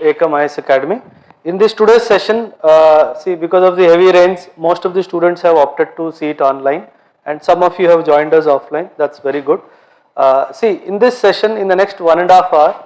Ekam IAS Academy. In this today's session, see, because of the heavy rains, most of the students have opted to see it online, and some of you have joined us offline. That's very good. See, in this session, in the next 1.5 hours,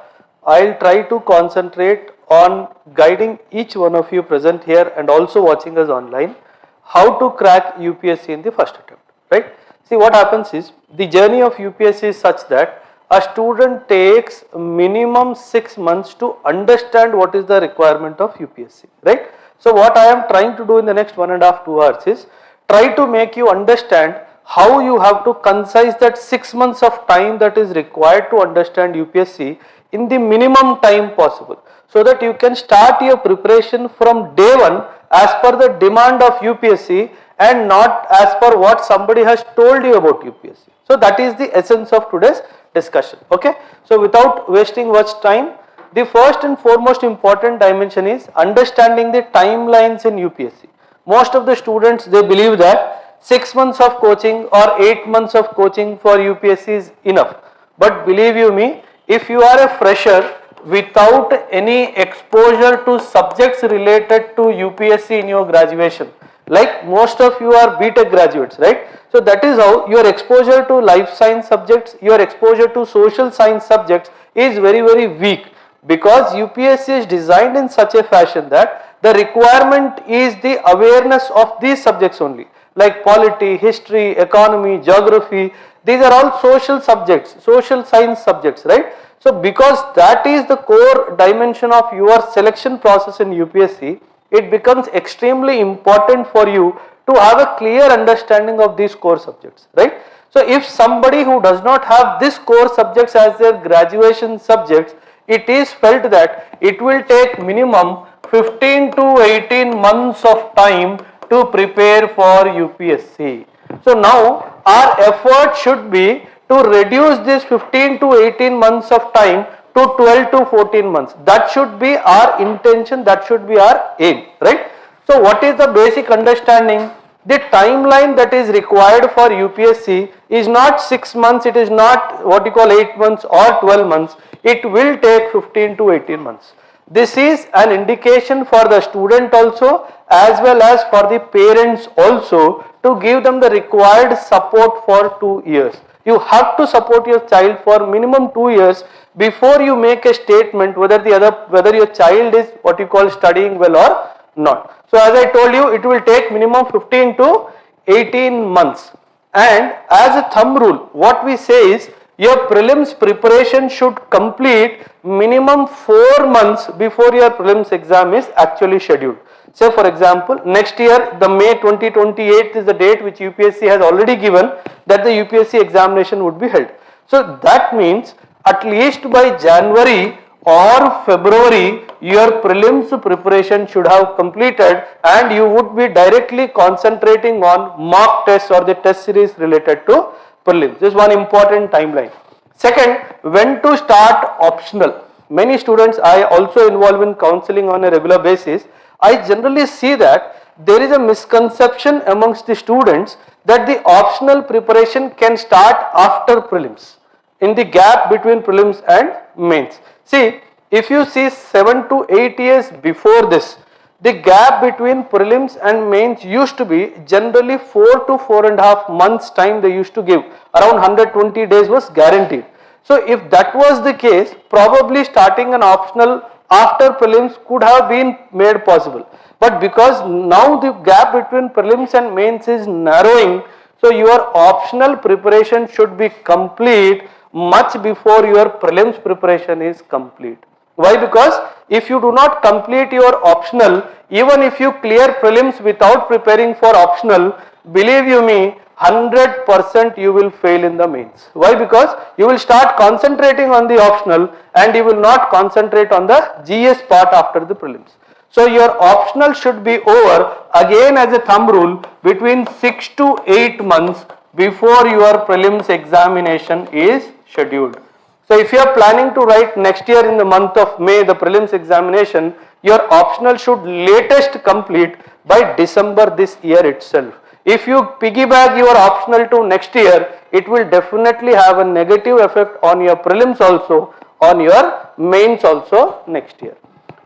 I'll try to concentrate on guiding each one of you present here and also watching us online, how to crack UPSC in the first attempt, right? See, what happens is, the journey of UPSC is such that a student takes minimum 6 months to understand what is the requirement of UPSC, right? So what I am trying to do in the next 1.5 to 2 hours is try to make you understand how you have to concise that 6 months of time that is required to understand UPSC in the minimum time possible, so that you can start your preparation from day one as per the demand of UPSC and not as per what somebody has told you about UPSC. So that is the essence of today's discussion. Okay, so without wasting much time, the first and foremost important dimension is understanding the timelines in UPSC. Most of the students, they believe that 6 months of coaching or 8 months of coaching for UPSC is enough. But believe you me, if you are a fresher without any exposure to subjects related to UPSC in your graduation, like most of you are BTech graduates, right? So that is how your exposure to life science subjects, your exposure to social science subjects is very, very weak, because UPSC is designed in such a fashion that the requirement is the awareness of these subjects only, like polity, history, economy, geography. These are all social subjects, social science subjects, right? So because that is the core dimension of your selection process in UPSC, it becomes extremely important for you to have a clear understanding of these core subjects, right? So if somebody who does not have these core subjects as their graduation subjects, it is felt that it will take minimum 15 to 18 months of time to prepare for UPSC. So now our effort should be to reduce this 15 to 18 months of time to 12 to 14 months. That should be our intention, that should be our aim, right? So what is the basic understanding? The timeline that is required for UPSC is not 6 months, it is not what you call 8 months or 12 months, it will take 15 to 18 months. This is an indication for the student also as well as for the parents also, to give them the required support for 2 years. You have to support your child for minimum 2 years before you make a statement whether your child is what you call studying well or not. So as I told you, it will take minimum 15 to 18 months. And as a thumb rule, what we say is your prelims preparation should complete minimum 4 months before your prelims exam is actually scheduled. Say for example, next year the May 2028 is the date which UPSC has already given that the UPSC examination would be held. So that means at least by January or February your prelims preparation should have completed, and you would be directly concentrating on mock tests or the test series related to prelims. This is one important timeline. Second, when to start optional. Many students, I also involve in counseling on a regular basis. I generally see that there is a misconception amongst the students that the optional preparation can start after prelims, in the gap between prelims and mains. See, if you see 7 to 8 years before this, the gap between prelims and mains used to be generally 4 to 4.5 months time they used to give. Around 120 days was guaranteed. So if that was the case, probably starting an optional after prelims could have been made possible. But because now the gap between prelims and mains is narrowing, so your optional preparation should be complete much before your prelims preparation is complete. Why? Because if you do not complete your optional, even if you clear prelims without preparing for optional, believe you me, 100% you will fail in the mains. Why? Because you will start concentrating on the optional and you will not concentrate on the GS part after the prelims. So your optional should be over, again as a thumb rule, between 6 to 8 months before your prelims examination is scheduled. So if you are planning to write next year in the month of May the prelims examination, your optional should latest complete by December this year itself. If you piggyback your optional to next year, it will definitely have a negative effect on your prelims also, on your mains also next year.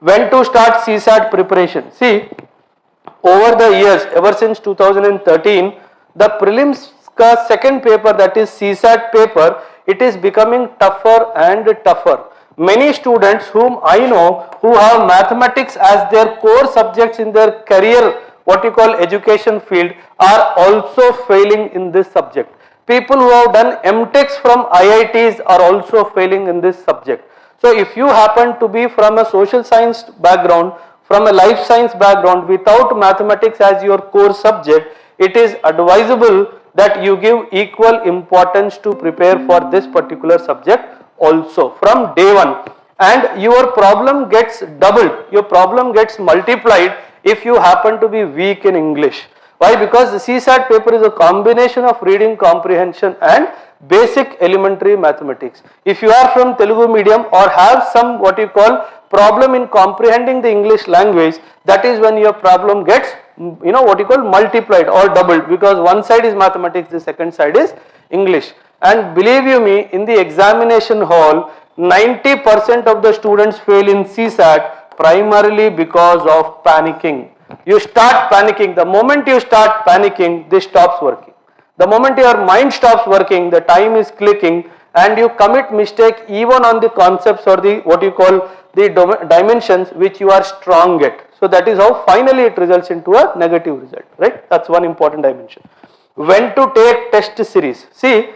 When to start CSAT preparation? See, over the years, ever since 2013, the prelims ka second paper, that is CSAT paper, it is becoming tougher and tougher. Many students whom I know who have mathematics as their core subjects in their career, what you call education field, are also failing in this subject. People who have done MTechs from IITs are also failing in this subject. So if you happen to be from a social science background, from a life science background without mathematics as your core subject, it is advisable that you give equal importance to prepare for this particular subject also from day one, and your problem gets doubled, your problem gets multiplied if you happen to be weak in English. Why? Because the CSAT paper is a combination of reading comprehension and basic elementary mathematics. If you are from Telugu medium or have some what you call problem in comprehending the English language, that is when your problem gets what you call multiplied or doubled, because one side is mathematics, the second side is English. And believe you me, in the examination hall, 90% of the students fail in CSAT primarily because of panicking. You start panicking. The moment you start panicking, this stops working. The moment your mind stops working, the time is clicking, and you commit mistake even on the concepts or the what you call the dimensions which you are strong at. So that is how finally it results into a negative result, right? That's one important dimension. When to take test series? See,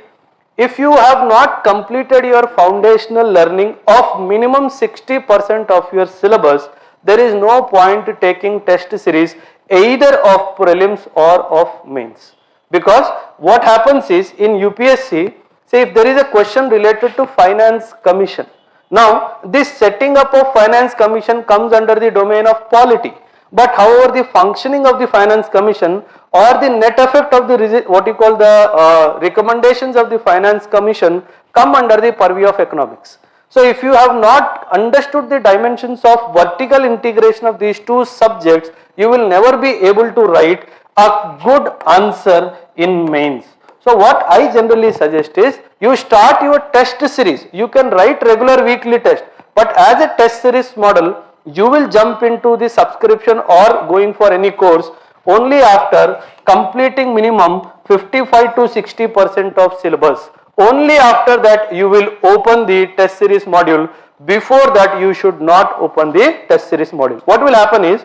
if you have not completed your foundational learning of minimum 60% of your syllabus, there is no point taking test series either of prelims or of mains. Because what happens is in UPSC, say if there is a question related to finance commission. Now this setting up of finance commission comes under the domain of polity. But however, the functioning of the finance commission or the net effect of the what you call the recommendations of the finance commission come under the purview of economics. So if you have not understood the dimensions of vertical integration of these two subjects, you will never be able to write a good answer in mains. So what I generally suggest is you start your test series. You can write regular weekly test, but as a test series model, you will jump into the subscription or going for any course only after completing minimum 55 to 60% of syllabus. Only after that you will open the test series module. Before that you should not open the test series module. What will happen is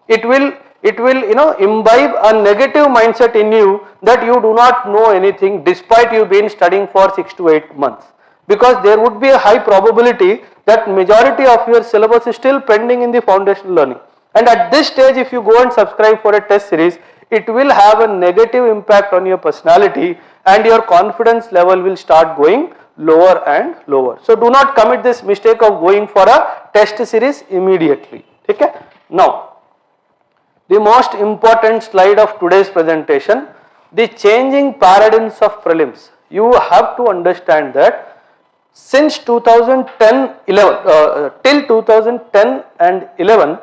it will imbibe a negative mindset in you that you do not know anything despite you been studying for 6 to 8 months. Because there would be a high probability that majority of your syllabus is still pending in the foundational learning. And at this stage, if you go and subscribe for a test series, it will have a negative impact on your personality and your confidence level will start going lower and lower. So do not commit this mistake of going for a test series immediately. Okay? Now, the most important slide of today's presentation, the changing paradigms of prelims. You have to understand that since 2010 till 2010 and 11,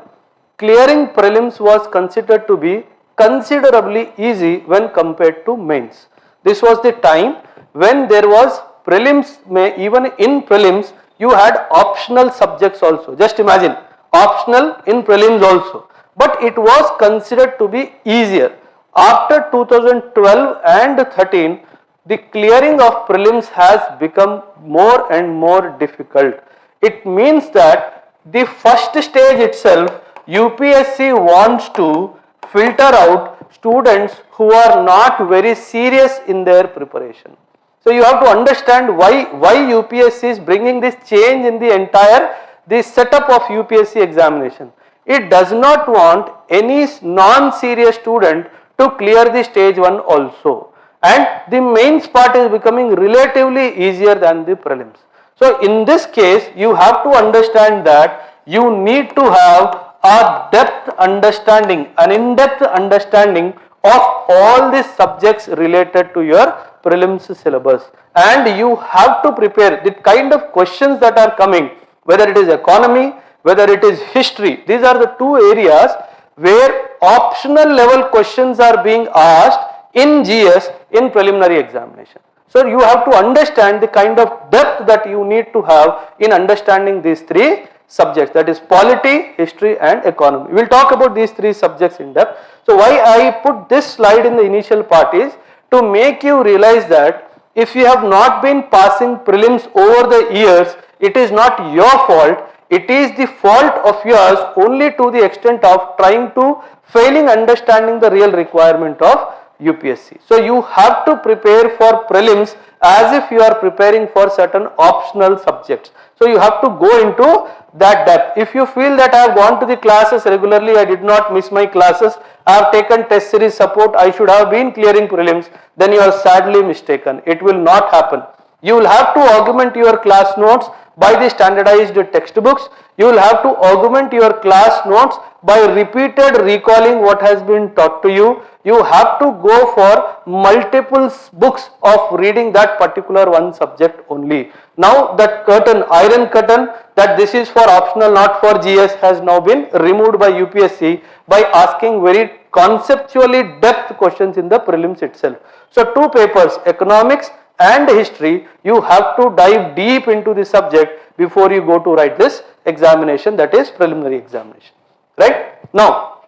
clearing prelims was considered to be considerably easy when compared to mains. This was the time when there was prelims, even in prelims you had optional subjects also. Just imagine, optional in prelims also, but it was considered to be easier. After 2012 and 13, the clearing of prelims has become more and more difficult. It means that the first stage itself, UPSC wants to filter out students who are not very serious in their preparation. So you have to understand why UPSC is bringing this change in the entire setup of UPSC examination. It does not want any non-serious student to clear the stage 1 also. And the mains part is becoming relatively easier than the prelims. So in this case, you have to understand that you need to have a depth understanding, an in-depth understanding of all the subjects related to your prelims syllabus. And you have to prepare the kind of questions that are coming, whether it is economy, whether it is history. These are the two areas where optional level questions are being asked in GS in preliminary examination. So you have to understand the kind of depth that you need to have in understanding these three subjects, that is polity, history and economy. We will talk about these three subjects in depth. So why I put this slide in the initial part is to make you realize that if you have not been passing prelims over the years, it is not your fault, it is the fault of yours only to the extent of trying to failing understanding the real requirement of UPSC. So you have to prepare for prelims as if you are preparing for certain optional subjects. So you have to go into that depth. If you feel that I have gone to the classes regularly, I did not miss my classes, I have taken test series support, I should have been clearing prelims, then you are sadly mistaken. It will not happen. You will have to augment your class notes by the standardized textbooks. You will have to augment your class notes by repeated recalling what has been taught to you. You have to go for multiple books of reading that particular one subject only. Now that curtain, iron curtain, that this is for optional not for GS, has now been removed by UPSC by asking very conceptually depth questions in the prelims itself. So two papers, economics and history, you have to dive deep into the subject before you go to write this examination, that is preliminary examination, right? Now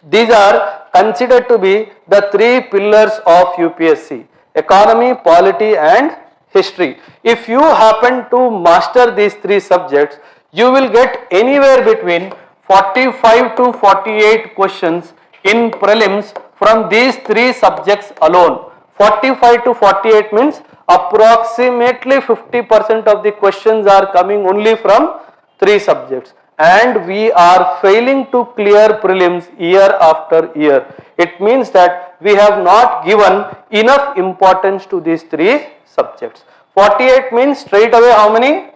these are considered to be the three pillars of UPSC: economy, polity and history. If you happen to master these three subjects, you will get anywhere between 45 to 48 questions in prelims from these three subjects alone. 45 to 48 means approximately 50% of the questions are coming only from three subjects, and we are failing to clear prelims year after year. It means that we have not given enough importance to these three subjects. 48 means straight away how many?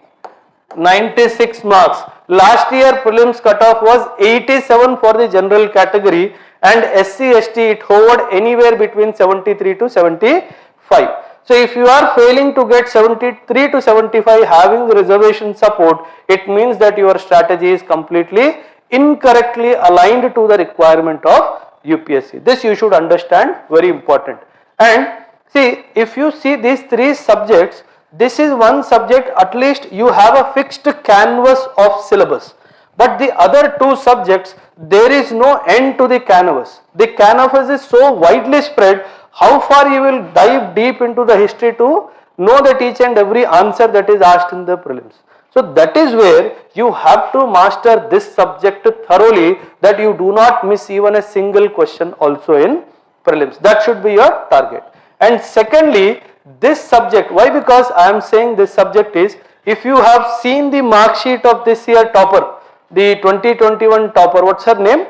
96 marks. Last year prelims cutoff was 87 for the general category, and SC ST it hovered anywhere between 73 to 75. So if you are failing to get 73 to 75 having reservation support, it means that your strategy is completely incorrectly aligned to the requirement of UPSC. This you should understand, very important. And see, if you see these three subjects, this is one subject at least you have a fixed canvas of syllabus. But the other two subjects, there is no end to the canvas. The canvas is so widely spread, how far you will dive deep into the history to know that each and every answer that is asked in the prelims. So that is where you have to master this subject thoroughly, that you do not miss even a single question also in prelims. That should be your target. And secondly, this subject, why? Because I am saying this subject is, if you have seen the mark sheet of this year topper, the 2021 topper, what's her name?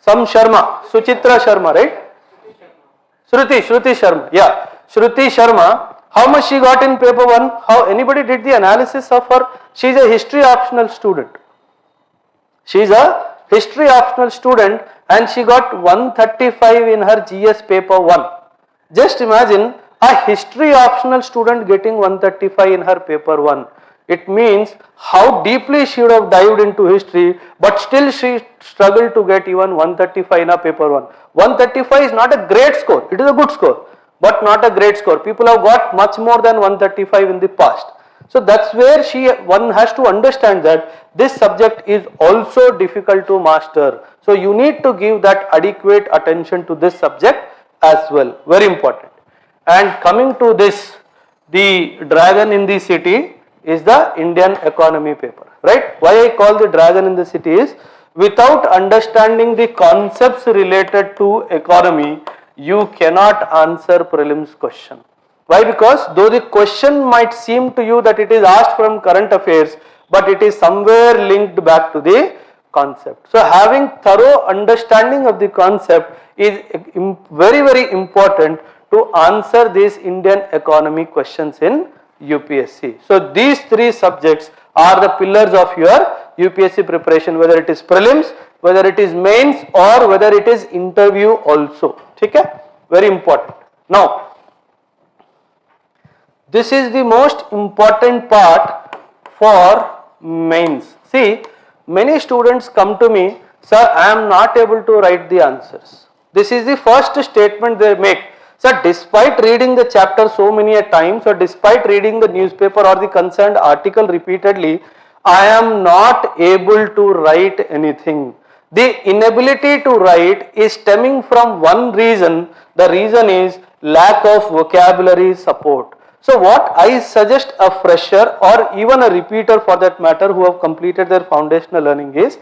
Some Sharma, Suchitra Sharma, right? Shruti Sharma, yeah, Shruti Sharma. How much she got in paper 1? How anybody did the analysis of her? She is a history optional student. She is a history optional student and she got 135 in her GS paper 1. Just imagine a history optional student getting 135 in her paper 1. It means how deeply she would have dived into history, but still she struggled to get even 135 in her paper 1. 135 is not a great score, it is a good score, but not a great score. People have got much more than 135 in the past. So that's where one has to understand that this subject is also difficult to master. So you need to give that adequate attention to this subject as well, very important. And coming to this, the dragon in the city is the Indian economy paper, right? Why I call the dragon in the city is, without understanding the concepts related to economy, you cannot answer prelims question. Why? Because though the question might seem to you that it is asked from current affairs, but it is somewhere linked back to the concept. So having thorough understanding of the concept is very, very important to answer these Indian economy questions in UPSC. So these three subjects are the pillars of your UPSC preparation, whether it is prelims, whether it is mains or whether it is interview also. Okay? Very important. Now, this is the most important part for mains. See, many students come to me, sir, I am not able to write the answers. This is the first statement they make. Sir, despite reading the chapter so many a times, or despite reading the newspaper or the concerned article repeatedly, I am not able to write anything. The inability to write is stemming from one reason. The reason is lack of vocabulary support. So what I suggest a fresher or even a repeater for that matter who have completed their foundational learning is,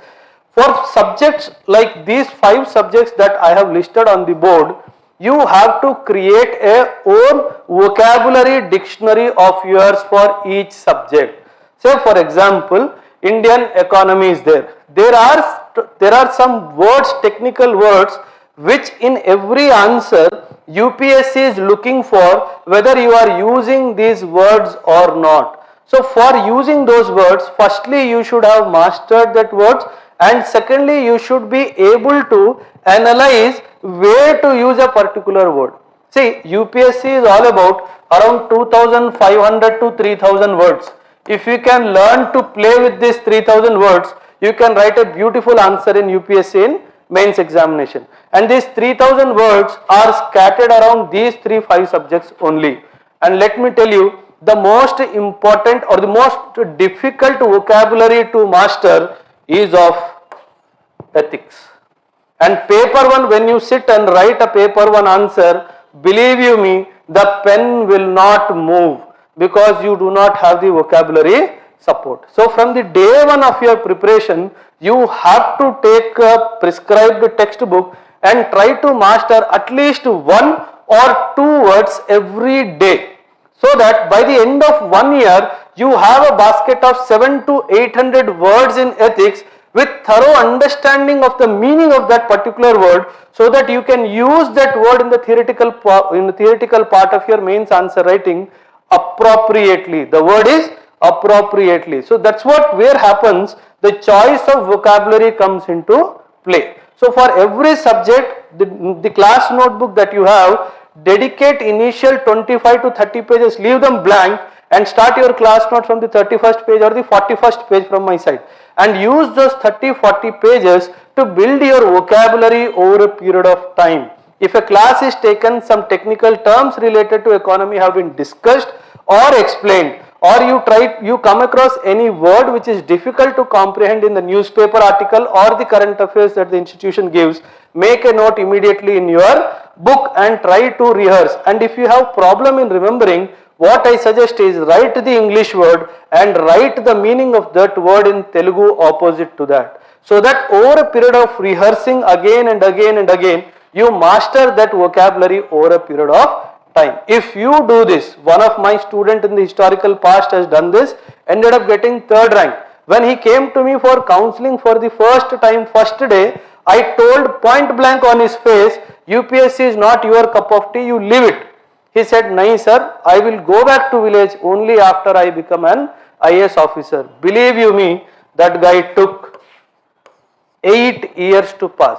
for subjects like these 5 subjects that I have listed on the board, you have to create a own vocabulary dictionary of yours for each subject. Say for example, Indian economy is there. There are some words, technical words, which in every answer UPSC is looking for whether you are using these words or not. So for using those words, firstly you should have mastered that words, and secondly you should be able to analyze where to use a particular word. See, UPSC is all about around 2500 to 3000 words. If you can learn to play with these 3000 words, you can write a beautiful answer in UPSC in mains examination. And these 3000 words are scattered around these 3-5 subjects only. And let me tell you, the most important or the most difficult vocabulary to master is of ethics. And paper 1, when you sit and write a paper 1 answer, believe you me, the pen will not move because you do not have the vocabulary support. So from the day 1 of your preparation, you have to take a prescribed textbook and try to master at least 1 or 2 words every day, so that by the end of 1 year, you have a basket of 700 to 800 words in ethics with thorough understanding of the meaning of that particular word, so that you can use that word in the theoretical part of your mains answer writing appropriately. The word is appropriately. So that's what where happens, the choice of vocabulary comes into play. So for every subject, the class notebook that you have, dedicate initial 25 to 30 pages, leave them blank and start your class note from the 31st page or the 41st page from my side, and use those 30-40 pages to build your vocabulary over a period of time. If a class is taken, some technical terms related to economy have been discussed or explained, or you come across any word which is difficult to comprehend in the newspaper article or the current affairs that the institution gives, make a note immediately in your book and try to rehearse. And if you have problem in remembering, what I suggest is write the English word and write the meaning of that word in Telugu opposite to that, so that over a period of rehearsing again and again and again, you master that vocabulary over a period of time. If you do this, one of my students in the historical past has done this, ended up getting 3rd rank. When he came to me for counselling for the first time, first day, I told point blank on his face, UPSC is not your cup of tea, you leave it. He said, "Nahi sir, I will go back to village only after I become an IAS officer." Believe you me, that guy took 8 years to pass,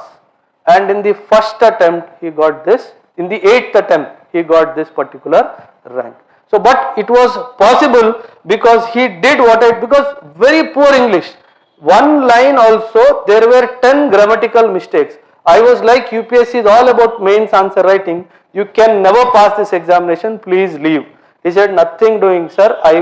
and in the first attempt he got this, in the 8th attempt he got this particular rank. So but it was possible because he did because very poor English. One line also, there were 10 grammatical mistakes. I was like, UPSC is all about mains answer writing, you can never pass this examination, please leave. He said, "Nothing doing sir, I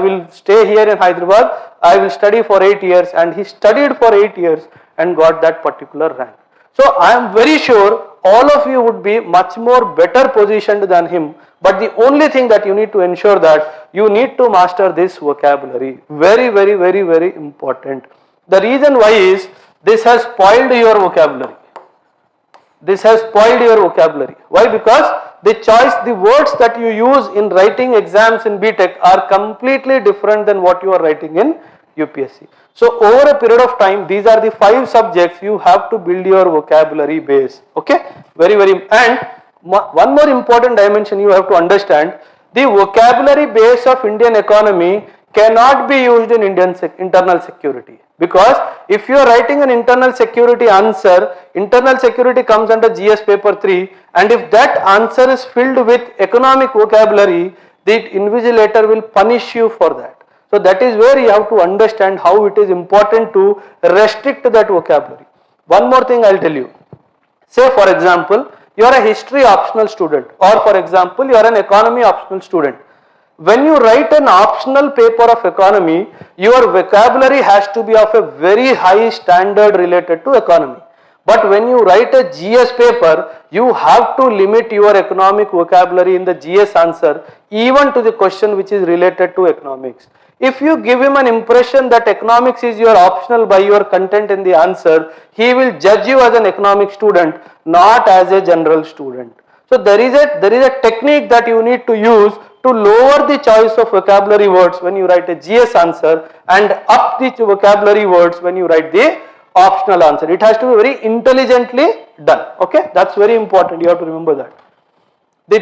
will stay here in Hyderabad, I will study for 8 years." And he studied for 8 years and got that particular rank. So I am very sure all of you would be much more better positioned than him, but the only thing that you need to ensure that you need to master this vocabulary. Very, very, very, very important. The reason why is, this has spoiled your vocabulary. This has spoiled your vocabulary. Why? Because the words that you use in writing exams in BTech are completely different than what you are writing in UPSC. So over a period of time, these are the 5 subjects you have to build your vocabulary base. Okay, very, very, and one more important dimension you have to understand, the vocabulary base of Indian economy cannot be used in internal security, because if you are writing an internal security answer, internal security comes under GS paper 3, and if that answer is filled with economic vocabulary, the invigilator will punish you for that. So that is where you have to understand how it is important to restrict that vocabulary. One more thing I will tell you. Say for example, you are a history optional student, or for example, you are an economy optional student. When you write an optional paper of economy, your vocabulary has to be of a very high standard related to economy. But when you write a GS paper, you have to limit your economic vocabulary in the GS answer even to the question which is related to economics. If you give him an impression that economics is your optional by your content in the answer, he will judge you as an economic student, not as a general student. So there is a technique that you need to use to lower the choice of vocabulary words when you write a GS answer and up the vocabulary words when you write the optional answer. It has to be very intelligently done. Okay, that's very important. You have to remember that. The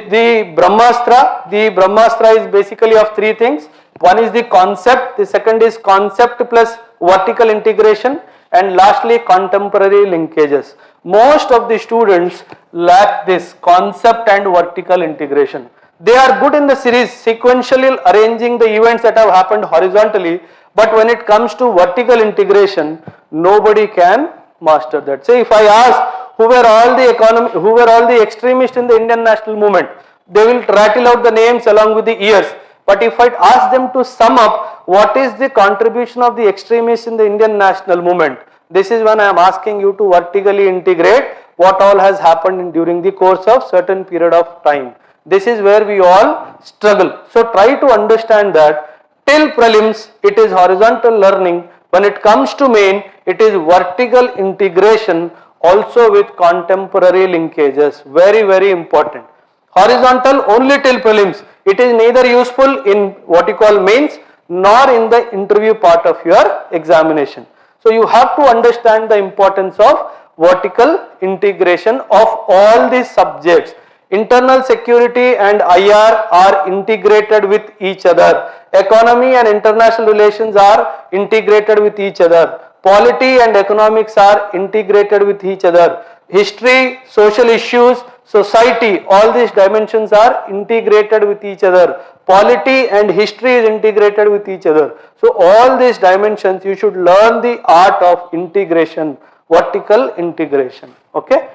Brahmastra is basically of three things. One is the concept, the second is concept plus vertical integration, and lastly contemporary linkages. Most of the students lack this concept and vertical integration. They are good in the series sequentially arranging the events that have happened horizontally, but when it comes to vertical integration, nobody can master that. Say if I ask who were all the extremists in the Indian national movement, they will rattle out the names along with the years. But if I ask them to sum up what is the contribution of the extremists in the Indian national movement, this is when I am asking you to vertically integrate what all has happened during the course of certain period of time. This is where we all struggle. So try to understand that till prelims it is horizontal learning. When it comes to main, it is vertical integration also with contemporary linkages. Very, very important. Horizontal only till prelims. It is neither useful in what you call mains nor in the interview part of your examination. So you have to understand the importance of vertical integration of all these subjects. Internal security and IR are integrated with each other. Economy and international relations are integrated with each other. Polity and economics are integrated with each other. History, social issues, society, all these dimensions are integrated with each other. Polity and history is integrated with each other. So all these dimensions you should learn the art of integration, vertical integration. Okay.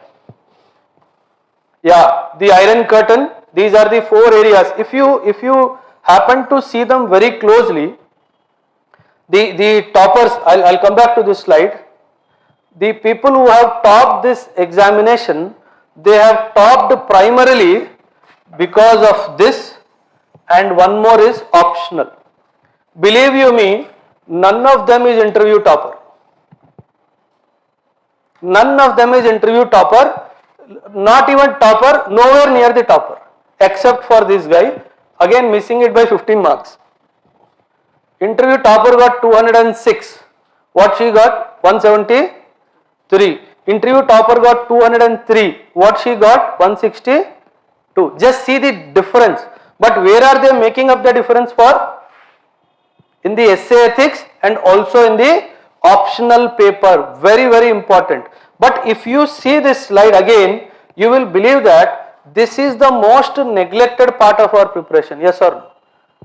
Yeah, the iron curtain, these are the four areas. If you happen to see them very closely, the toppers, I'll come back to this slide. The people who have topped this examination, they have topped primarily because of this, and one more is optional. Believe you me, none of them is interview topper. None of them is interview topper. Not even topper, nowhere near the topper, except for this guy, again missing it by 15 marks. Interview topper got 206. What she got? 173. Interview topper got 203. What she got? 162. Just see the difference. But where are they making up the difference for? In the essay ethics and also in the optional paper. Very, very important. But if you see this slide again, you will believe that this is the most neglected part of our preparation. Yes or no?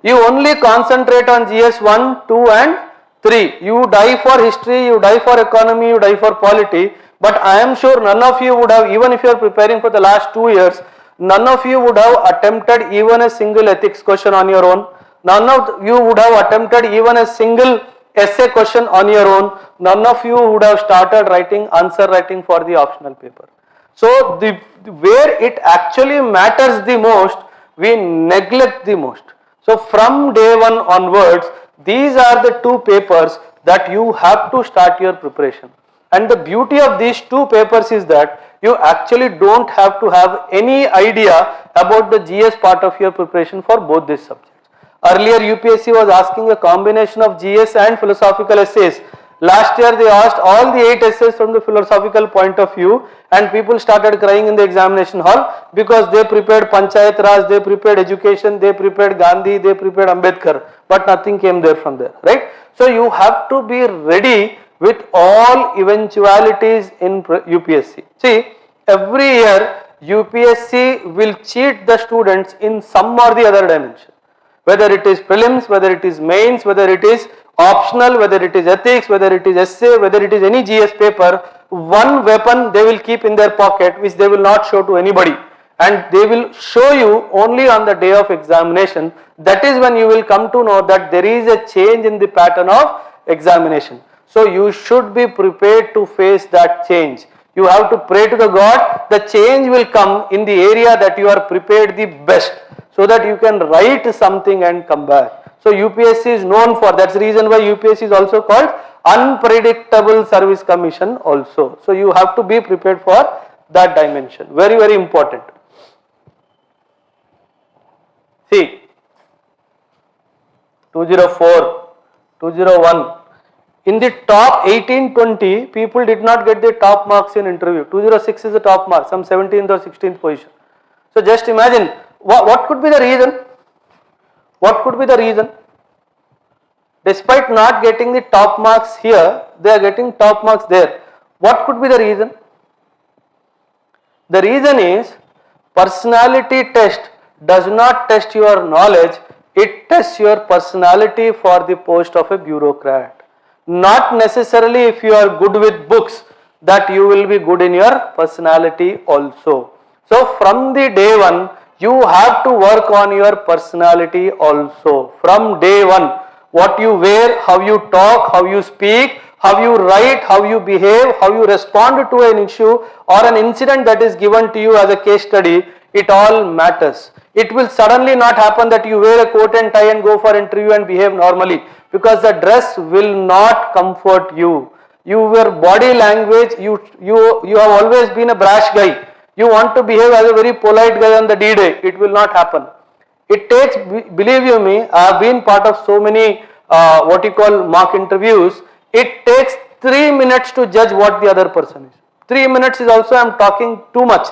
You only concentrate on GS 1, 2 and 3. You die for history, you die for economy, you die for polity. But I am sure none of you would have, even if you are preparing for the last 2 years, none of you would have attempted even a single ethics question on your own. None of you would have attempted even a single essay question on your own. None of you would have started writing answer writing for the optional paper. So where it actually matters the most, we neglect the most. So from day one onwards, these are the two papers that you have to start your preparation. And the beauty of these two papers is that you actually don't have to have any idea about the GS part of your preparation for both these subjects. Earlier UPSC was asking a combination of GS and philosophical essays. Last year they asked all the 8 essays from the philosophical point of view, and people started crying in the examination hall because they prepared Panchayat Raj, they prepared education, they prepared Gandhi, they prepared Ambedkar, but nothing came there from there, right? So you have to be ready with all eventualities in UPSC. See, every year UPSC will cheat the students in some or the other dimension. Whether it is prelims, whether it is mains, whether it is optional, whether it is ethics, whether it is essay, whether it is any GS paper, one weapon they will keep in their pocket which they will not show to anybody, and they will show you only on the day of examination. That is when you will come to know that there is a change in the pattern of examination. So you should be prepared to face that change. You have to pray to the God, the change will come in the area that you are prepared the best, so that you can write something and come back. So UPSC is known for, that's the reason why UPSC is also called Unpredictable Service Commission also. So you have to be prepared for that dimension. Very, very important. See, 204, 201. In the top 1820, people did not get the top marks in interview. 206 is the top mark, some 17th or 16th position. So just imagine, what could be the reason? What could be the reason? Despite not getting the top marks here, they are getting top marks there. What could be the reason? The reason is, personality test does not test your knowledge, it tests your personality for the post of a bureaucrat. Not necessarily if you are good with books that you will be good in your personality also. So from the day one, you have to work on your personality also. From day one, what you wear, how you talk, how you speak, how you write, how you behave, how you respond to an issue or an incident that is given to you as a case study, it all matters. It will suddenly not happen that you wear a coat and tie and go for interview and behave normally, because the dress will not comfort you. Your body language, you have always been a brash guy. You want to behave as a very polite guy on the D-Day. It will not happen. It takes, believe you me, I have been part of so many mock interviews. It takes 3 minutes to judge what the other person is. 3 minutes is also, I am talking too much.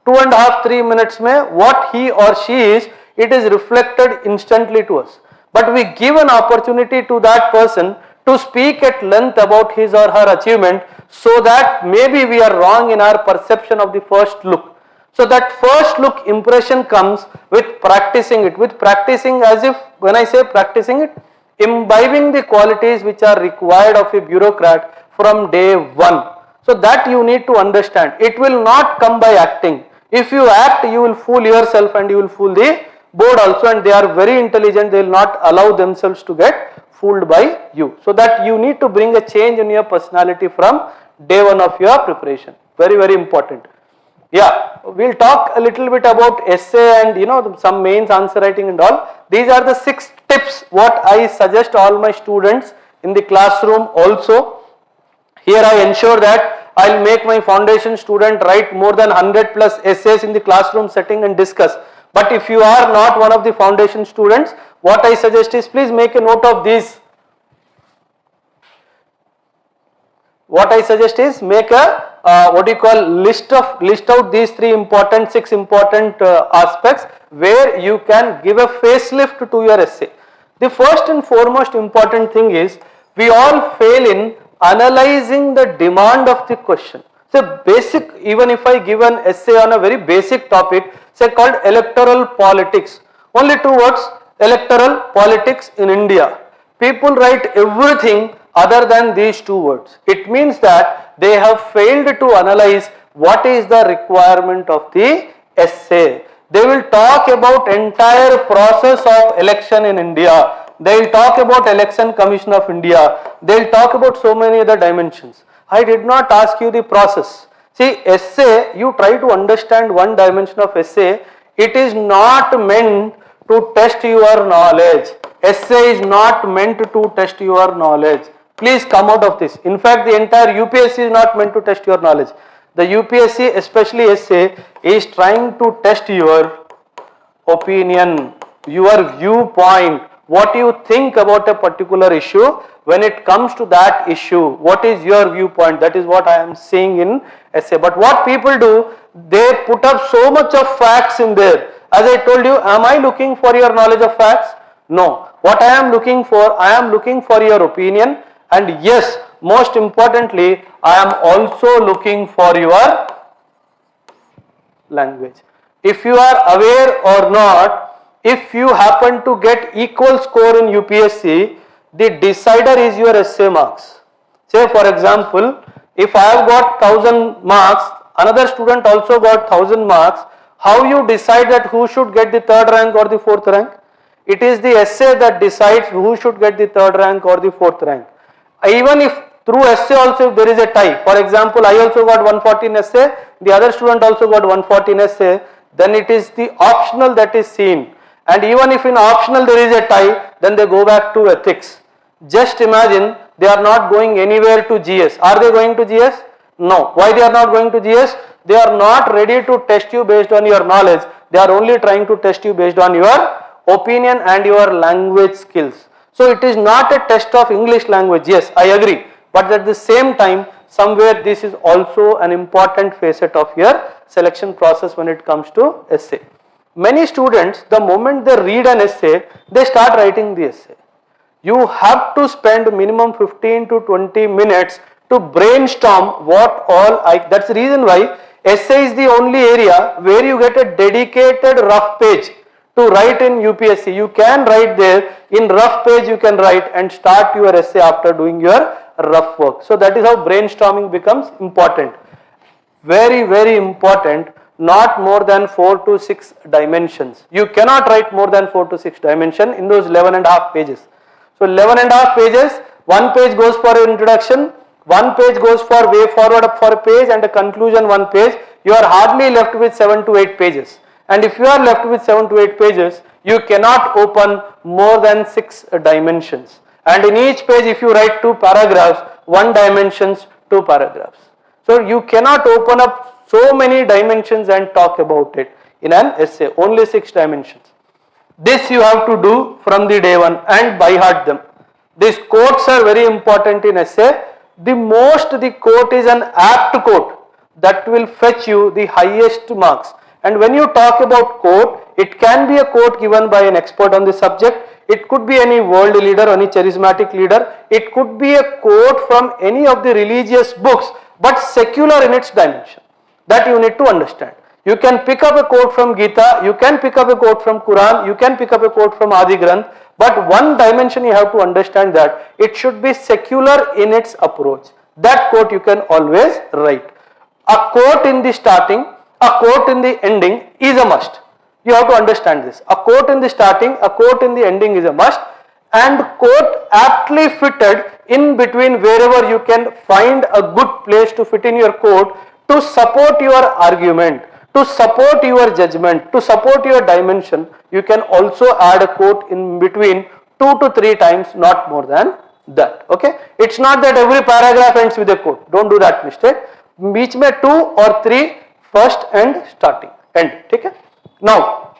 2.5, 3 minutes mein what he or she is, it is reflected instantly to us. But we give an opportunity to that person to speak at length about his or her achievement, so that maybe we are wrong in our perception of the first look. So that first look impression comes with practicing it. With practicing, as if, when I say practicing it, imbibing the qualities which are required of a bureaucrat from day one. So that you need to understand. It will not come by acting. If you act, you will fool yourself and you will fool the board also, and they are very intelligent. They will not allow themselves to get fooled by you. So that you need to bring a change in your personality from day one of your preparation. Very, very important. Yeah, we'll talk a little bit about essay and some mains, answer writing and all. These are the 6 tips what I suggest all my students in the classroom also. Here I ensure that I'll make my foundation student write more than 100 plus essays in the classroom setting and discuss. But if you are not one of the foundation students, what I suggest is, please make a note of these. What I suggest is, make a list out these 6 important aspects where you can give a facelift to your essay. The first and foremost important thing is, we all fail in analyzing the demand of the question. So basic, even if I give an essay on a very basic topic, say called electoral politics, only 2 words, electoral politics in India. People write everything other than these 2 words. It means that they have failed to analyze what is the requirement of the essay. They will talk about entire process of election in India. They will talk about Election Commission of India. They will talk about so many other dimensions. I did not ask you the process. See, essay, you try to understand one dimension of essay. It is not meant to test your knowledge. Essay is not meant to test your knowledge. Please come out of this. In fact, the entire UPSC is not meant to test your knowledge. The UPSC, especially essay, is trying to test your opinion, your viewpoint, what you think about a particular issue. When it comes to that issue, what is your viewpoint? That is what I am saying in essay. But what people do, they put up so much of facts in there. As I told you, am I looking for your knowledge of facts? No. What I am looking for your opinion, and yes, most importantly, I am also looking for your language. If you are aware or not, if you happen to get equal score in UPSC, the decider is your essay marks. Say for example, if I have got 1000 marks, another student also got 1000 marks, How you decide that who should get the third rank or the fourth rank? It is the essay that decides who should get the third rank or the fourth rank. Even if through essay also if there is a tie, for example I also got 140 in essay, the other student also got 140 in essay, then it is the optional that is seen. And even if in optional there is a tie, then they go back to ethics. Just imagine they are not going anywhere to GS. Are they going to GS? No. Why they are not going to GS? They are not ready to test you based on your knowledge. They are only trying to test you based on your opinion and your language skills. So it is not a test of English language. Yes, I agree. But at the same time, somewhere this is also an important facet of your selection process when it comes to essay. Many students, the moment they read an essay, they start writing the essay. You have to spend minimum 15 to 20 minutes to brainstorm what all that's the reason why essay is the only area where you get a dedicated rough page to write in UPSC. You can write there in rough page, you can write and start your essay after doing your rough work. So that is how brainstorming becomes important. Very, very important. Not more than 4 to 6 dimensions. You cannot write more than 4 to 6 dimensions in those 11 and a half pages. So 11 and a half pages, one page goes for an introduction, one page goes for way forward for a page and a conclusion one page. You are hardly left with 7 to 8 pages. And if you are left with 7 to 8 pages, you cannot open more than 6 dimensions. And in each page if you write 2 paragraphs, 1 dimensions, 2 paragraphs. So you cannot open up so many dimensions and talk about it in an essay, only 6 dimensions. This you have to do from the day one and by heart them. These quotes are very important in essay. The quote is an apt quote that will fetch you the highest marks. And when you talk about quote, it can be a quote given by an expert on the subject. It could be any world leader, any charismatic leader. It could be a quote from any of the religious books, but secular in its dimension. That you need to understand. You can pick up a quote from Gita, you can pick up a quote from Quran, you can pick up a quote from Adi Granth, but one dimension you have to understand that it should be secular in its approach. That quote you can always write. A quote in the starting, a quote in the ending is a must. You have to understand this. A quote in the starting, a quote in the ending is a must, and quote aptly fitted in between wherever you can find a good place to fit in your quote to support your argument, to support your judgment, to support your dimension. You can also add a quote in between 2 to 3 times, not more than that. Okay, it's not that every paragraph ends with a quote. Don't do that mistake. Beech mein 2 or 3 first and starting end. Okay. Now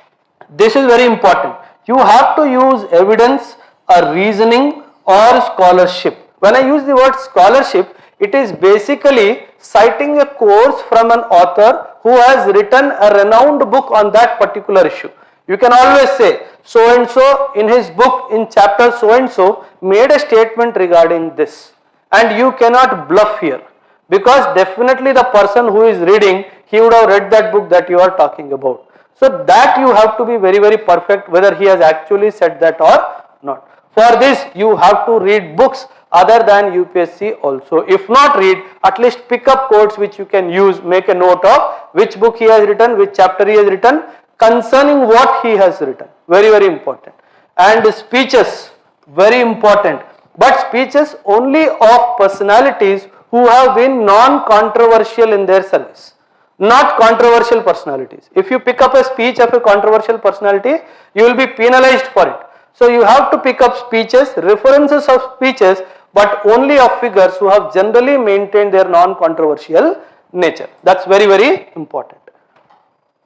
this is very important. You have to use evidence, a reasoning or scholarship. When I use the word scholarship, it is basically citing a course from an author who has written a renowned book on that particular issue. You can always say so and so in his book in chapter so and so made a statement regarding this, and you cannot bluff here, because definitely the person who is reading, he would have read that book that you are talking about. So that you have to be very, very perfect whether he has actually said that or not. For this you have to read books other than UPSC also. If not read, at least pick up quotes which you can use, make a note of which book he has written, which chapter he has written, concerning what he has written. Very, very important. And speeches, very important. But speeches only of personalities who have been non-controversial in their service. Not controversial personalities. If you pick up a speech of a controversial personality, you will be penalized for it. So you have to pick up speeches, references of speeches, but only of figures who have generally maintained their non-controversial nature. That's very, very important.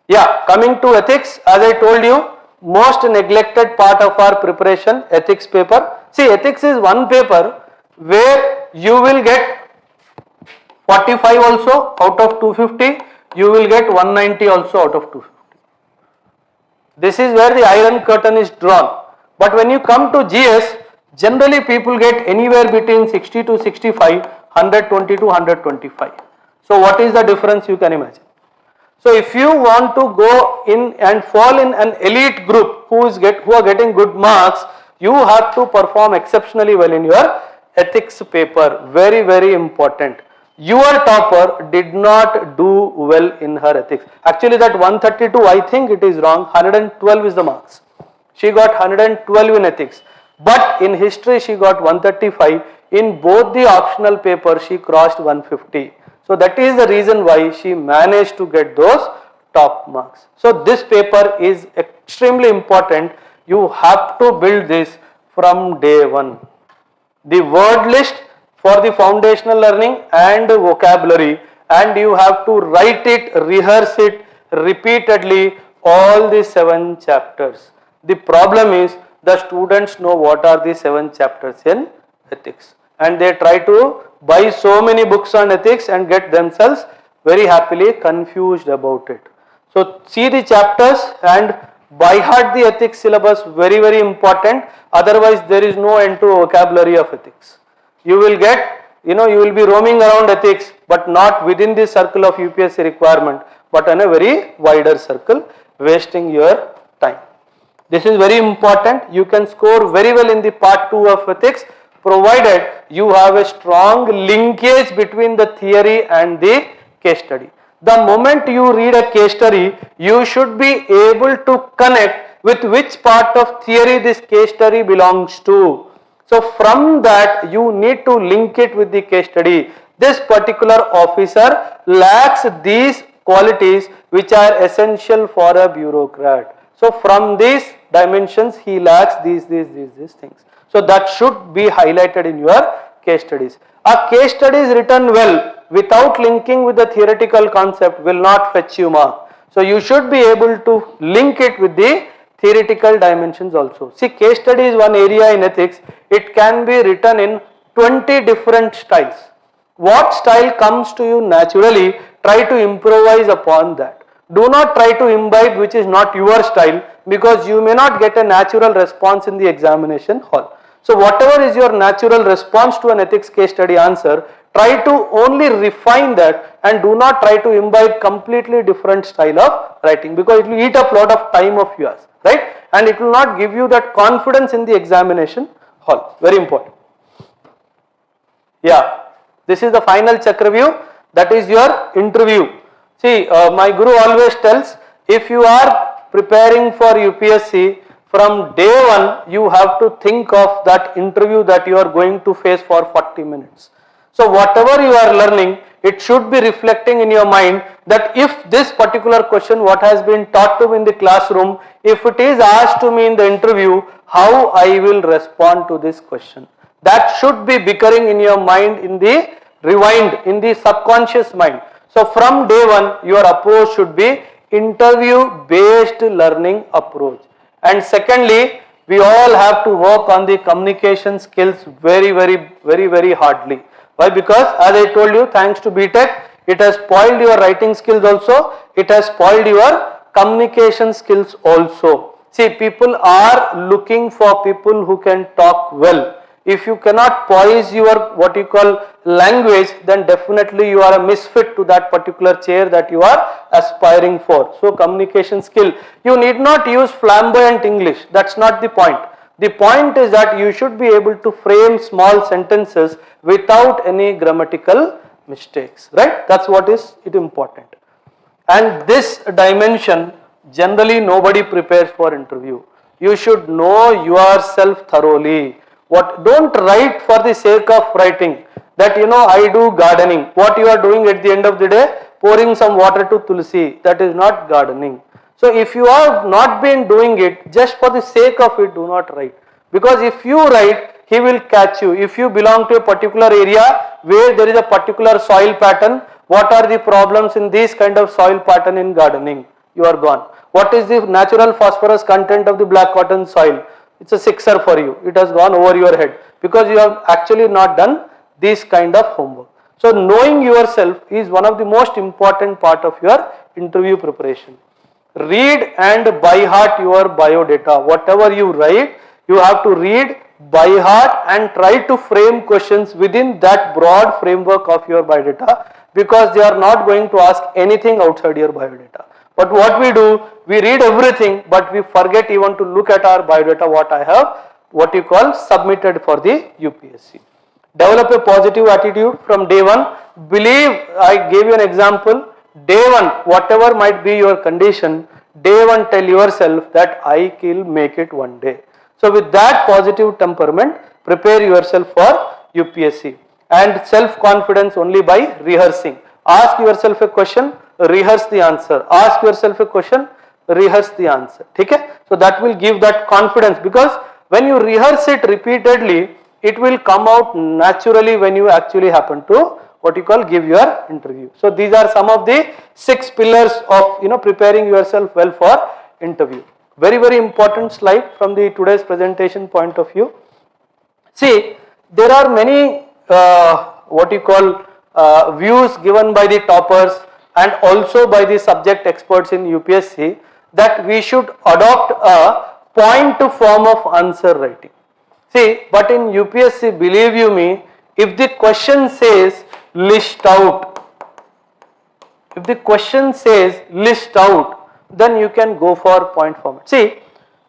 Yeah, coming to ethics, as I told you, most neglected part of our preparation, ethics paper. See, ethics is one paper where you will get 45 also out of 250, you will get 190 also out of 250. This is where the iron curtain is drawn. But when you come to GS, generally people get anywhere between 60 to 65, 120 to 125. So what is the difference you can imagine? So if you want to go in and fall in an elite group who are getting good marks, you have to perform exceptionally well in your ethics paper. Very, very important. Your topper did not do do well in her ethics. Actually that 132, I think it is wrong, 112 is the marks. She got 112 in ethics, but in history she got 135. In both the optional papers she crossed 150. So that is the reason why she managed to get those top marks. So this paper is extremely important. You have to build this from day one. The word list for the foundational learning and vocabulary, and you have to write it, rehearse it repeatedly, all the 7 chapters. The problem is the students know what are the 7 chapters in ethics, and they try to buy so many books on ethics and get themselves very happily confused about it. So see the chapters and by heart the ethics syllabus, very important, otherwise there is no end to vocabulary of ethics. You will get, you will be roaming around ethics, but not within the circle of UPSC requirement, but in a very wider circle, wasting your time. This is very important. You can score very well in the part 2 of ethics, provided you have a strong linkage between the theory and the case study. The moment you read a case study, you should be able to connect with which part of theory this case study belongs to. So from that you need to link it with the case study. This particular officer lacks these qualities which are essential for a bureaucrat. So from these dimensions he lacks these things. So that should be highlighted in your case studies. A case study is written well without linking with the theoretical concept will not fetch you mark. So you should be able to link it with the theoretical dimensions also. See, case study is one area in ethics. It can be written in 20 different styles. What style comes to you naturally, try to improvise upon that. Do not try to imbibe which is not your style, because you may not get a natural response in the examination hall. So whatever is your natural response to an ethics case study answer, try to only refine that and do not try to imbibe completely different style of writing, because it will eat up a lot of time of yours, right? And it will not give you that confidence in the examination hall. Very important. Yeah, this is the final check review. That is your interview. See, my guru always tells, if you are preparing for UPSC, from day one you have to think of that interview that you are going to face for 40 minutes. So whatever you are learning, it should be reflecting in your mind that if this particular question what has been taught to me in the classroom, if it is asked to me in the interview, how I will respond to this question. That should be bickering in your mind, in the rewind, in the subconscious mind. So from day one your approach should be interview based learning approach. And secondly, we all have to work on the communication skills very hardly. Why? Because as I told you, thanks to BTech, it has spoiled your writing skills also, it has spoiled your communication skills also. See, people are looking for people who can talk well. If you cannot poise your what you call language, then definitely you are a misfit to that particular chair that you are aspiring for. So communication skill, you need not use flamboyant English, that's not the point. The point is that you should be able to frame small sentences without any grammatical mistakes, right? That's what is important. And this dimension generally nobody prepares for interview. You should know yourself thoroughly. Don't write for the sake of writing that I do gardening. What you are doing at the end of the day, pouring some water to tulsi, that is not gardening. So if you have not been doing it just for the sake of it, do not write, because if you write, he will catch you. If you belong to a particular area where there is a particular soil pattern, what are the problems in this kind of soil pattern in gardening? You are gone. What is the natural phosphorus content of the black cotton soil? It's a sixer for you. It has gone over your head because you have actually not done this kind of homework. So knowing yourself is one of the most important part of your interview preparation. Read and by heart your biodata. Whatever you write, you have to read by heart and try to frame questions within that broad framework of your biodata, because they are not going to ask anything outside your biodata. But what we do, we read everything, but we forget even to look at our biodata, what I have, what you call submitted for the UPSC. Develop a positive attitude from day one. Believe, I gave you an example, day one, whatever might be your condition, day one tell yourself that I will make it one day. So with that positive temperament, prepare yourself for UPSC. And self-confidence only by rehearsing. Ask yourself a question, rehearse the answer. Ask yourself a question, rehearse the answer. Okay? So that will give that confidence, because when you rehearse it repeatedly, it will come out naturally when you actually happen to what you call give your interview. So these are some of the 6 pillars of preparing yourself well for interview. Very, very important slide from the today's presentation point of view. See, there are many what you call views given by the toppers and also by the subject experts in UPSC that we should adopt a point form of answer writing. See, but in UPSC, believe you me, if the question says list out, then you can go for point format. See,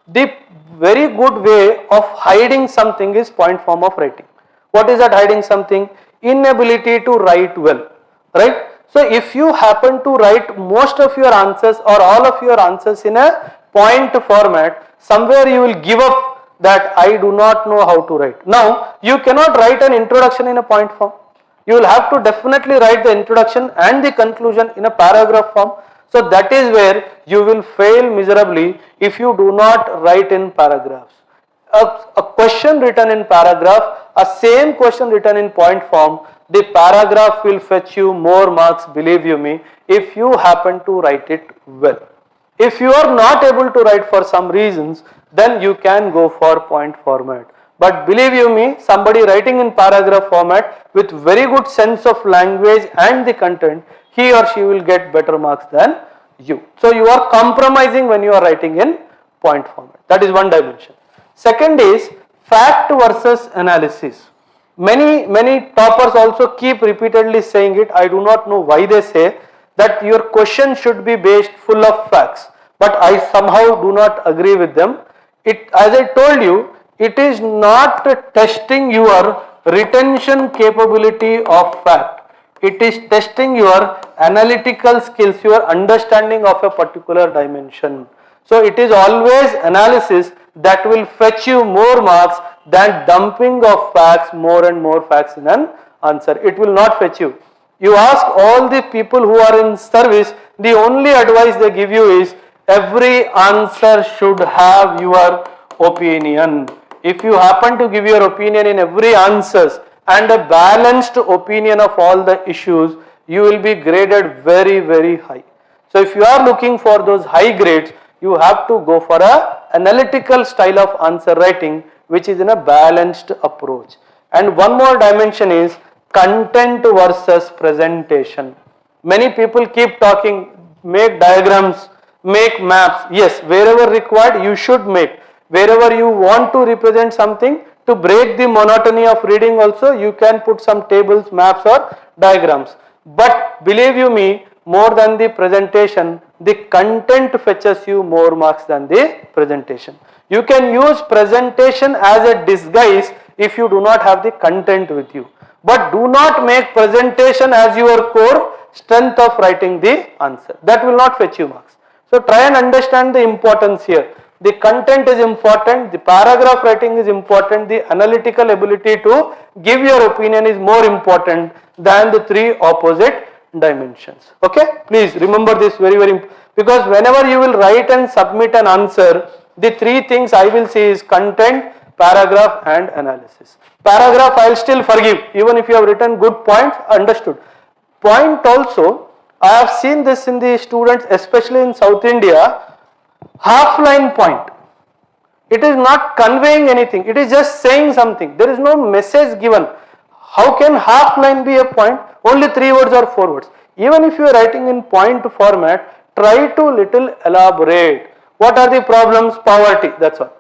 the very good way of hiding something is point form of writing. What is that hiding something? Inability to write well, right? So if you happen to write most of your answers or all of your answers in a point format, somewhere you will give up that I do not know how to write. Now, you cannot write an introduction in a point form. You will have to definitely write the introduction and the conclusion in a paragraph form. So that is where you will fail miserably if you do not write in paragraphs. A question written in paragraph, a same question written in point form, the paragraph will fetch you more marks, believe you me, if you happen to write it well. If you are not able to write for some reasons, then you can go for point format. But believe you me, somebody writing in paragraph format with very good sense of language and the content, he or she will get better marks than you. So you are compromising when you are writing in point format. That is one dimension. Second is fact versus analysis. Many toppers also keep repeatedly saying it. I do not know why they say that your question should be based full of facts. But I somehow do not agree with them. As I told you, it is not testing your retention capability of fact. It is testing your analytical skills, your understanding of a particular dimension. So it is always analysis that will fetch you more marks than dumping of facts, more and more facts in an answer. It will not fetch you. You ask all the people who are in service, the only advice they give you is every answer should have your opinion. If you happen to give your opinion in every answers and a balanced opinion of all the issues, you will be graded very, very high. So if you are looking for those high grades, you have to go for a analytical style of answer writing, which is in a balanced approach. And one more dimension is content versus presentation. Many people keep talking, make diagrams, make maps. Yes, wherever required you should make. Wherever you want to represent something, to break the monotony of reading also, you can put some tables, maps or diagrams. But believe you me, more than the presentation, the content fetches you more marks than the presentation. You can use presentation as a disguise if you do not have the content with you. But do not make presentation as your core strength of writing the answer. That will not fetch you marks. So try and understand the importance here. The content is important, the paragraph writing is important, the analytical ability to give your opinion is more important than the 3 opposite dimensions. Okay, please remember this very, very important, because whenever you will write and submit an answer, the 3 things I will say is content, paragraph and analysis. Paragraph I will still forgive, even if you have written good points, understood. Point also, I have seen this in the students, especially in South India, half line point. It is not conveying anything, it is just saying something. There is no message given. How can half line be a point? Only 3 words or 4 words. Even if you are writing in point format, try to little elaborate. What are the problems? Poverty, that's all.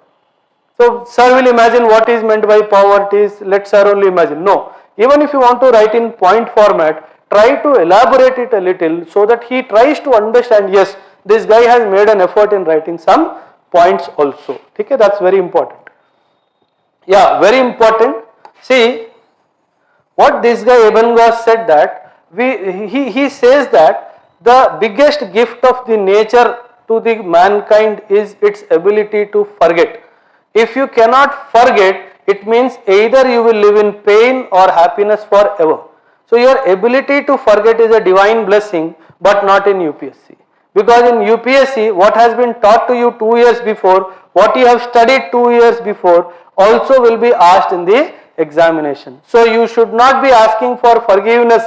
So sir will imagine what is meant by poverty, let sir only imagine. No, even if you want to write in point format, try to elaborate it a little so that he tries to understand, yes, this guy has made an effort in writing some points also. Okay, that's very important. Yeah, very important. See, what this guy Eben Goss said that, he says that the biggest gift of the nature to the mankind is its ability to forget. If you cannot forget, it means either you will live in pain or happiness forever. So your ability to forget is a divine blessing, but not in UPSC. Because in UPSC, what has been taught to you 2 years before, what you have studied 2 years before, also will be asked in the examination. So you should not be asking for forgiveness,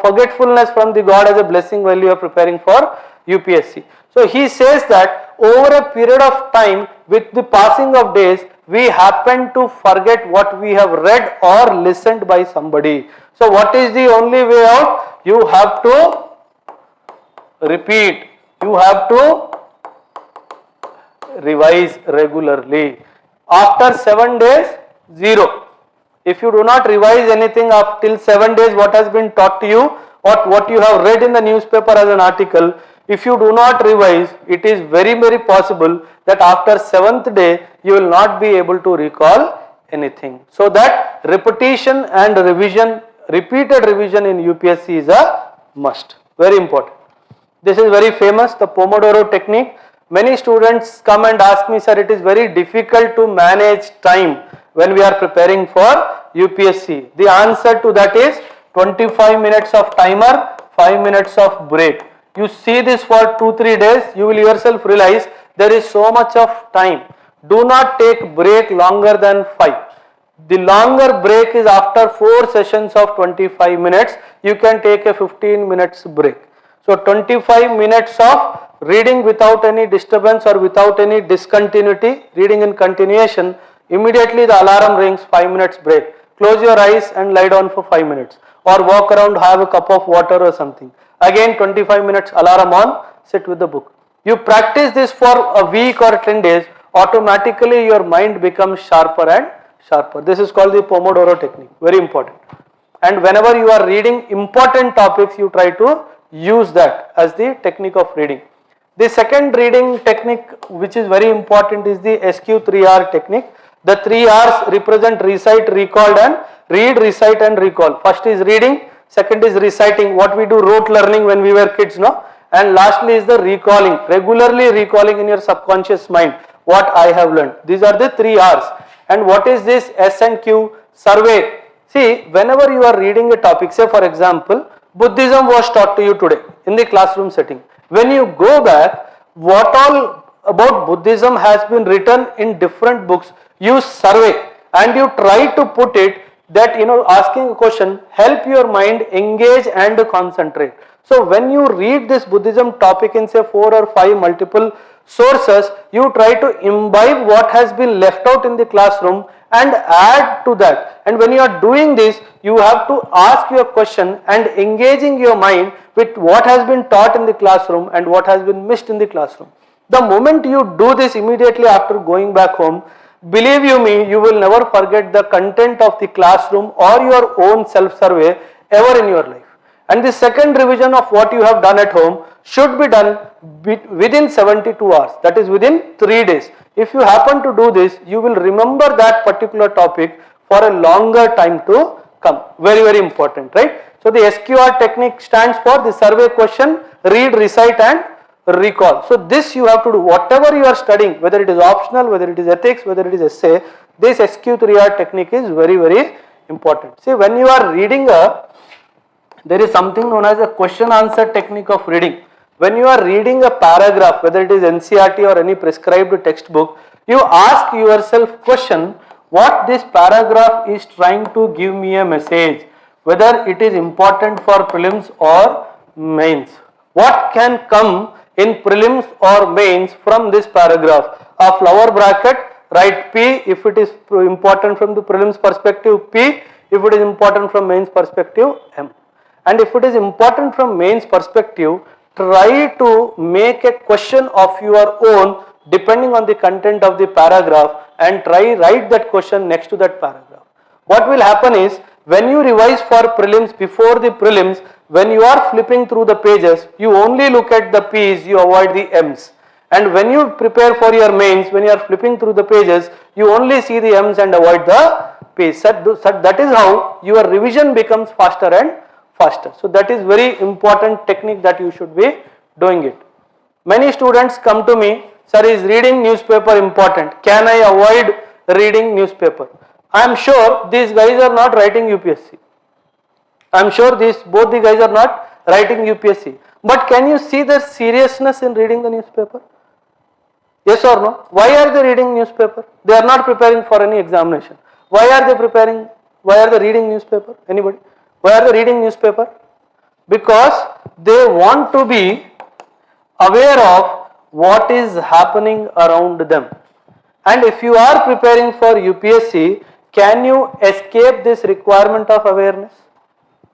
forgetfulness from the God as a blessing while you are preparing for UPSC. So he says that over a period of time, with the passing of days, we happen to forget what we have read or listened by somebody. So what is the only way out? You have to repeat. You have to revise regularly. After 7 days, 0. If you do not revise anything up till 7 days, what has been taught to you, what you have read in the newspaper as an article, if you do not revise, it is very possible that after 7th day, you will not be able to recall anything. So that repetition and revision, repeated revision in UPSC is a must. Very important. This is very famous, the Pomodoro Technique. Many students come and ask me, sir, it is very difficult to manage time when we are preparing for UPSC. The answer to that is 25 minutes of timer, 5 minutes of break. You see this for 2-3 days, you will yourself realize there is so much of time. Do not take break longer than 5. The longer break is after 4 sessions of 25 minutes, you can take a 15 minutes break. So 25 minutes of reading without any disturbance or without any discontinuity, reading in continuation, immediately the alarm rings, 5 minutes break. Close your eyes and lie down for 5 minutes or walk around, have a cup of water or something. Again 25 minutes alarm on, sit with the book. You practice this for a week or 10 days, automatically your mind becomes sharper and sharper. This is called the Pomodoro Technique, very important. And whenever you are reading important topics, you try to use that as the technique of reading. The second reading technique which is very important is the SQ3R technique. The 3 R's represent recite, recall and read, recite and recall. First is reading, second is reciting, what we do rote learning when we were kids, no? And lastly is the recalling, regularly recalling in your subconscious mind what I have learned. These are the 3 R's. And what is this S and Q? Survey. See, whenever you are reading a topic, say for example, Buddhism was taught to you today in the classroom setting. When you go back, what all about Buddhism has been written in different books, you survey and you try to put it that, asking a question, help your mind engage and concentrate. So when you read this Buddhism topic in say 4 or 5 multiple sources, you try to imbibe what has been left out in the classroom and add to that. And when you are doing this, you have to ask your question and engaging your mind with what has been taught in the classroom and what has been missed in the classroom. The moment you do this immediately after going back home, believe you me, you will never forget the content of the classroom or your own self-survey ever in your life. And the second revision of what you have done at home should be done within 72 hours, that is within 3 days. If you happen to do this, you will remember that particular topic for a longer time to come. Very important, right? So the SQR technique stands for the survey, question, read, recite and recall. So this you have to do, whatever you are studying, whether it is optional, whether it is ethics, whether it is essay, this SQ3R technique is very important. See, when you are reading there is something known as a question answer technique of reading. When you are reading a paragraph, whether it is NCERT or any prescribed textbook, you ask yourself question, what this paragraph is trying to give me a message, whether it is important for prelims or mains. What can come in prelims or mains from this paragraph? A flower bracket, write P if it is important from the prelims perspective, P if it is important from mains perspective, M. And if it is important from mains perspective, try to make a question of your own depending on the content of the paragraph and write that question next to that paragraph. What will happen is, when you revise for prelims, before the prelims, when you are flipping through the pages, you only look at the P's, you avoid the M's. And when you prepare for your mains, when you are flipping through the pages, you only see the M's and avoid the P's. That is how your revision becomes faster and faster. So that is very important technique that you should be doing it. Many students come to me, sir, is reading newspaper important? Can I avoid reading newspaper? I am sure these guys are not writing UPSC. I am sure both the guys are not writing UPSC. But can you see their seriousness in reading the newspaper? Yes or no? Why are they reading newspaper? They are not preparing for any examination. Why are they preparing? Why are they reading newspaper? Anybody? Why are they reading newspaper? Because they want to be aware of what is happening around them. And if you are preparing for UPSC, can you escape this requirement of awareness?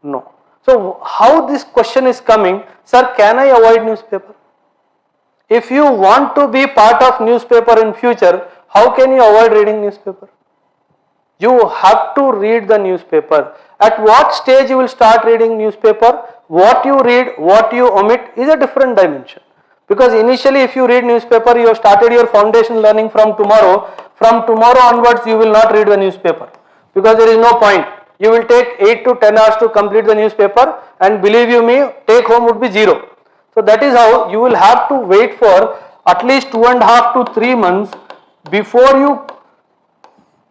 No. So how this question is coming, sir, can I avoid newspaper? If you want to be part of newspaper in future, how can you avoid reading newspaper? You have to read the newspaper. At what stage you will start reading newspaper? What you read, what you omit is a different dimension. Because initially if you read newspaper, you have started your foundation learning from tomorrow. From tomorrow onwards you will not read the newspaper. Because there is no point. You will take 8 to 10 hours to complete the newspaper, and believe you me, take home would be 0. So that is how you will have to wait for at least 2.5 to 3 months before you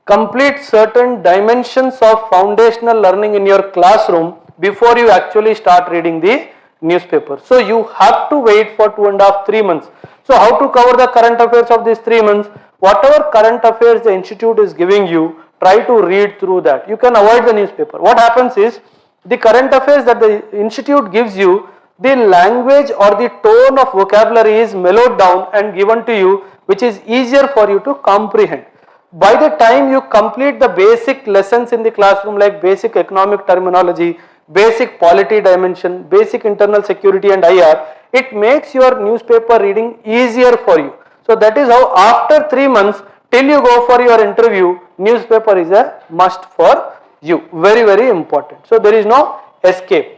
complete certain dimensions of foundational learning in your classroom before you actually start reading the newspaper. So you have to wait for 2.5 3 months. So how to cover the current affairs of these 3 months? Whatever current affairs the institute is giving you, try to read through that. You can avoid the newspaper. What happens is, the current affairs that the institute gives you, the language or the tone of vocabulary is mellowed down and given to you, which is easier for you to comprehend. By the time you complete the basic lessons in the classroom, like basic economic terminology, basic polity dimension, basic internal security and IR, it makes your newspaper reading easier for you. So that is how after 3 months till you go for your interview, newspaper is a must for you. Very, very important. So there is no escape.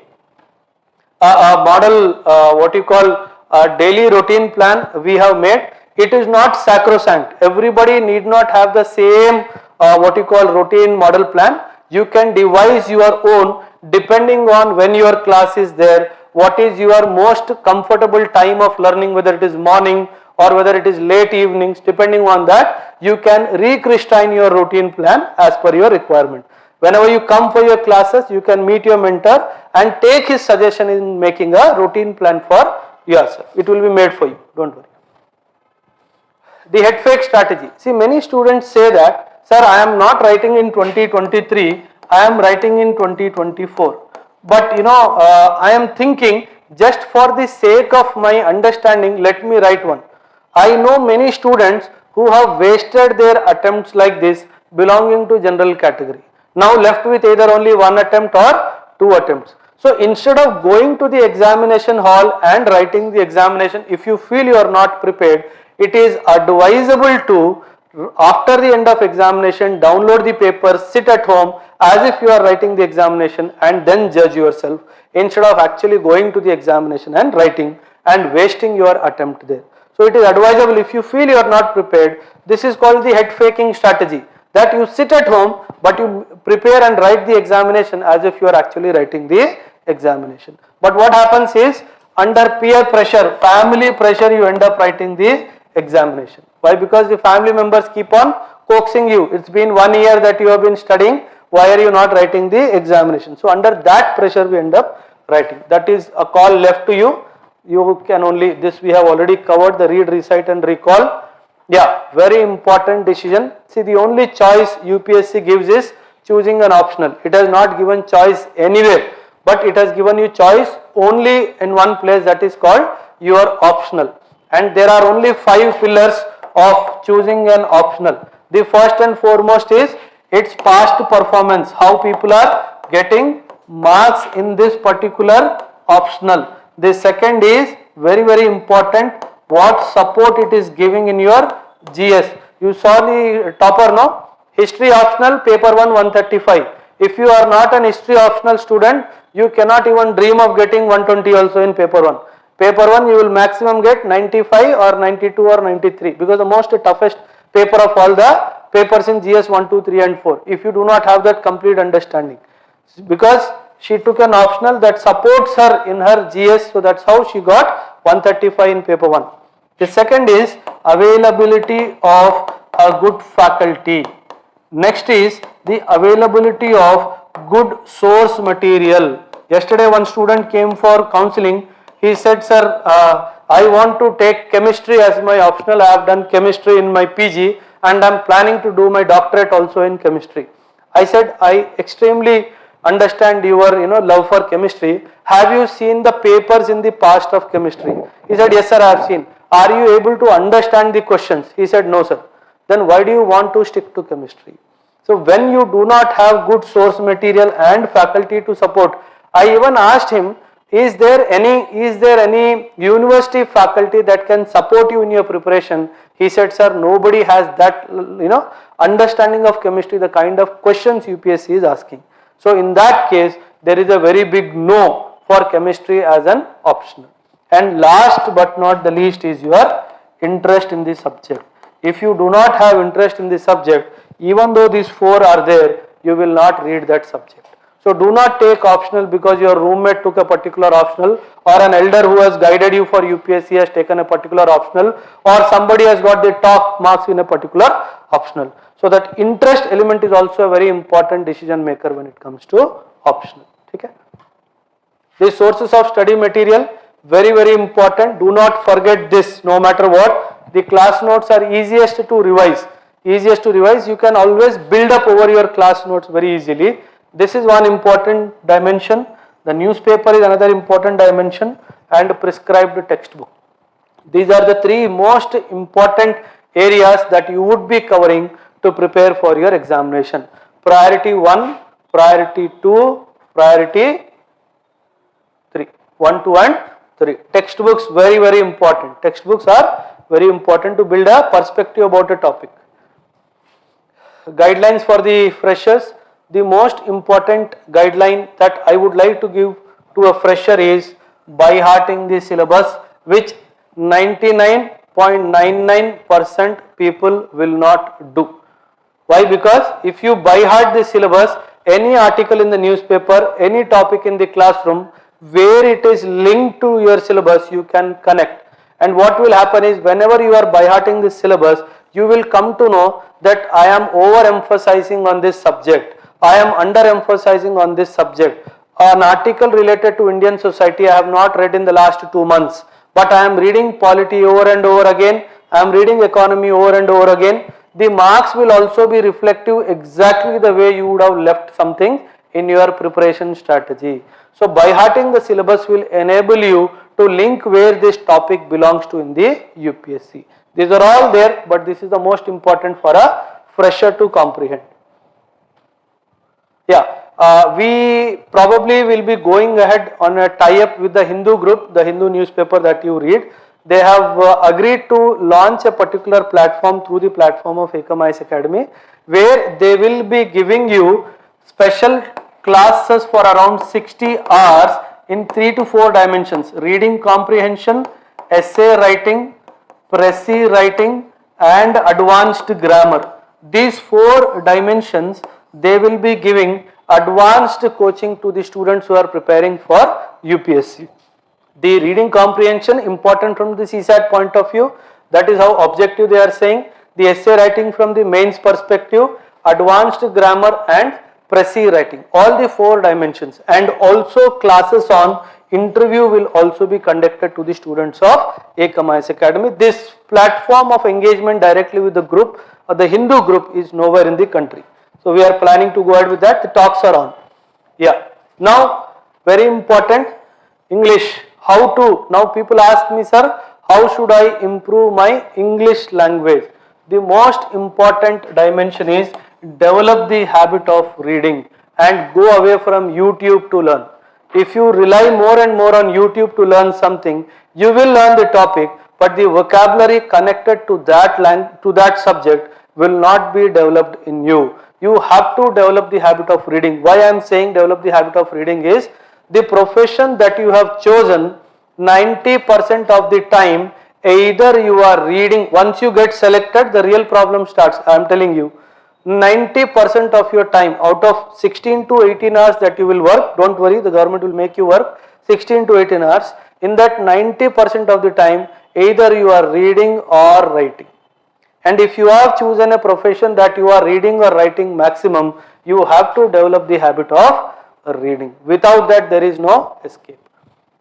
A model, what you call a daily routine plan we have made. It is not sacrosanct. Everybody need not have the same what you call routine model plan. You can devise your own depending on when your class is there, what is your most comfortable time of learning, whether it is morning or whether it is late evenings. Depending on that, you can rechristine your routine plan as per your requirement. Whenever you come for your classes, you can meet your mentor and take his suggestion in making a routine plan for yourself. It will be made for you, don't worry. The head fake strategy. See, many students say that, sir, I am not writing in 2023, I am writing in 2024. But I am thinking, just for the sake of my understanding, let me write one. I know many students who have wasted their attempts like this belonging to general category. Now left with either only one attempt or 2 attempts. So instead of going to the examination hall and writing the examination, if you feel you are not prepared, it is advisable to, after the end of examination, download the paper, sit at home as if you are writing the examination and then judge yourself, instead of actually going to the examination and writing and wasting your attempt there. So it is advisable, if you feel you are not prepared, this is called the head faking strategy, that you sit at home but you prepare and write the examination as if you are actually writing the examination. But what happens is, under peer pressure, family pressure, you end up writing the examination. Why? Because the family members keep on coaxing you. It's been 1 year that you have been studying, why are you not writing the examination? So under that pressure we end up writing. That is a call left to you. You can only, this we have already covered, the read, recite and recall. Yeah, very important decision. See, the only choice UPSC gives is choosing an optional. It has not given choice anywhere, but it has given you choice only in one place, that is called your optional. And there are only 5 pillars of choosing an optional. The first and foremost is its past performance, how people are getting marks in this particular optional. The second is very, very important, what support it is giving in your GS. You saw the topper, no? History optional, paper 1, 135. If you are not an history optional student, you cannot even dream of getting 120 also in paper 1. Paper 1 you will maximum get 95 or 92 or 93, because the most toughest paper of all the papers in GS 1, 2, 3 and 4, if you do not have that complete understanding. Because she took an optional that supports her in her GS, so that's how she got 135 in paper 1. The second is availability of a good faculty. Next is the availability of good source material. Yesterday one student came for counseling. He said, sir, I want to take chemistry as my optional. I have done chemistry in my PG and I am planning to do my doctorate also in chemistry. I said, I extremely understand your love for chemistry. Have you seen the papers in the past of chemistry? He said, yes sir, I have seen. Are you able to understand the questions? He said, no sir. Then why do you want to stick to chemistry? So when you do not have good source material and faculty to support, I even asked him, is there any university faculty that can support you in your preparation? He said, sir, nobody has that understanding of chemistry, the kind of questions UPSC is asking. So in that case, there is a very big no for chemistry as an optional. And last but not the least is your interest in the subject. If you do not have interest in the subject, even though these 4 are there, you will not read that subject. So do not take optional because your roommate took a particular optional, or an elder who has guided you for UPSC has taken a particular optional, or somebody has got the top marks in a particular optional. So that interest element is also a very important decision maker when it comes to optional. Okay? The sources of study material, very very important. Do not forget this no matter what. The class notes are easiest to revise. You can always build up over your class notes very easily. This is one important dimension. The newspaper is another important dimension, and prescribed textbook. These are the 3 most important areas that you would be covering to prepare for your examination. Priority 1, priority 2, priority 3. 1, 2 and 3. Textbooks very very important. Textbooks are very important to build a perspective about a topic. Guidelines for the freshers. The most important guideline that I would like to give to a fresher is by hearting the syllabus, which 99.99% people will not do. Why? Because if you by heart the syllabus, any article in the newspaper, any topic in the classroom, where it is linked to your syllabus, you can connect. And what will happen is, whenever you are by hearting the syllabus, you will come to know that I am over-emphasizing on this subject. I am under-emphasizing on this subject. An article related to Indian society I have not read in the last 2 months, but I am reading polity over and over again. I am reading economy over and over again. The marks will also be reflective exactly the way you would have left something in your preparation strategy. So by hearting the syllabus will enable you to link where this topic belongs to in the UPSC. These are all there, but this is the most important for a fresher to comprehend. Yeah, we probably will be going ahead on a tie-up with the Hindu group, the Hindu newspaper that you read. They have agreed to launch a particular platform through the platform of Ekam IAS Academy, where they will be giving you special classes for around 60 hours in 3 to 4 dimensions: reading comprehension, essay writing, précis writing, and advanced grammar. These 4 dimensions, they will be giving advanced coaching to the students who are preparing for UPSC. The reading comprehension, important from the CSAT point of view, that is how objective they are saying. The essay writing from the mains perspective, advanced grammar and précis writing, all the 4 dimensions. And also classes on interview will also be conducted to the students of Ekam IAS Academy. This platform of engagement directly with the group, the Hindu group, is nowhere in the country. So we are planning to go ahead with that. The talks are on. Yeah. Now, very important, English. How to? Now people ask me, sir, how should I improve my English language? The most important dimension is develop the habit of reading and go away from YouTube to learn. If you rely more and more on YouTube to learn something, you will learn the topic, but the vocabulary connected to that subject will not be developed in you. You have to develop the habit of reading. Why I am saying develop the habit of reading is, the profession that you have chosen, 90% of the time, either you are reading, once you get selected, the real problem starts. I am telling you, 90% of your time, out of 16 to 18 hours that you will work, don't worry, the government will make you work 16 to 18 hours. In that 90% of the time, either you are reading or writing. And if you have chosen a profession that you are reading or writing maximum, you have to develop the habit of reading. Without that, there is no escape.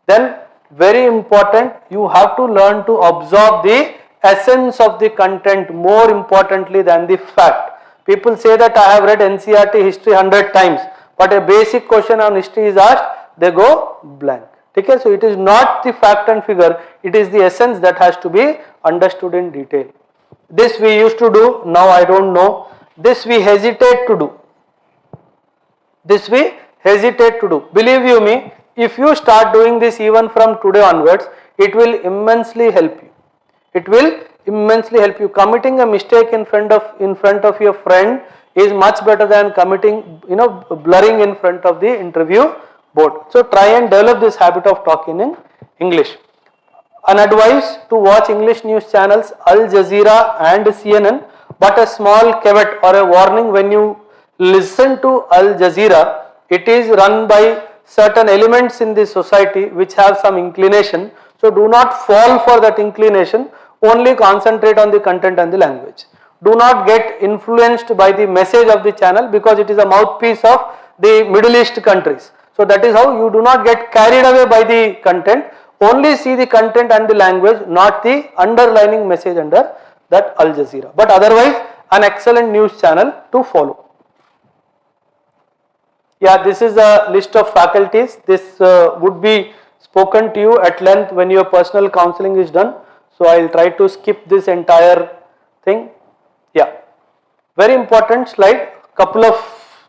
Then, very important, you have to learn to absorb the essence of the content more importantly than the fact. People say that I have read NCERT history 100 times, but a basic question on history is asked, they go blank. Okay, so it is not the fact and figure, it is the essence that has to be understood in detail. This we used to do, now I don't know. This we hesitate to do. This we hesitate to do. Believe you me, if you start doing this even from today onwards, it will immensely help you. It will immensely help you. Committing a mistake in front of your friend is much better than committing, blurring in front of the interview board. So try and develop this habit of talking in English. An advice to watch English news channels Al Jazeera and CNN, but a small caveat or a warning: when you listen to Al Jazeera, it is run by certain elements in the society which have some inclination. So do not fall for that inclination, only concentrate on the content and the language. Do not get influenced by the message of the channel, because it is a mouthpiece of the Middle East countries. So that is how you do not get carried away by the content. Only see the content and the language, not the underlining message under that Al Jazeera. But otherwise, an excellent news channel to follow. Yeah, this is a list of faculties. This would be spoken to you at length when your personal counseling is done. So I will try to skip this entire thing. Yeah, very important slide. Couple of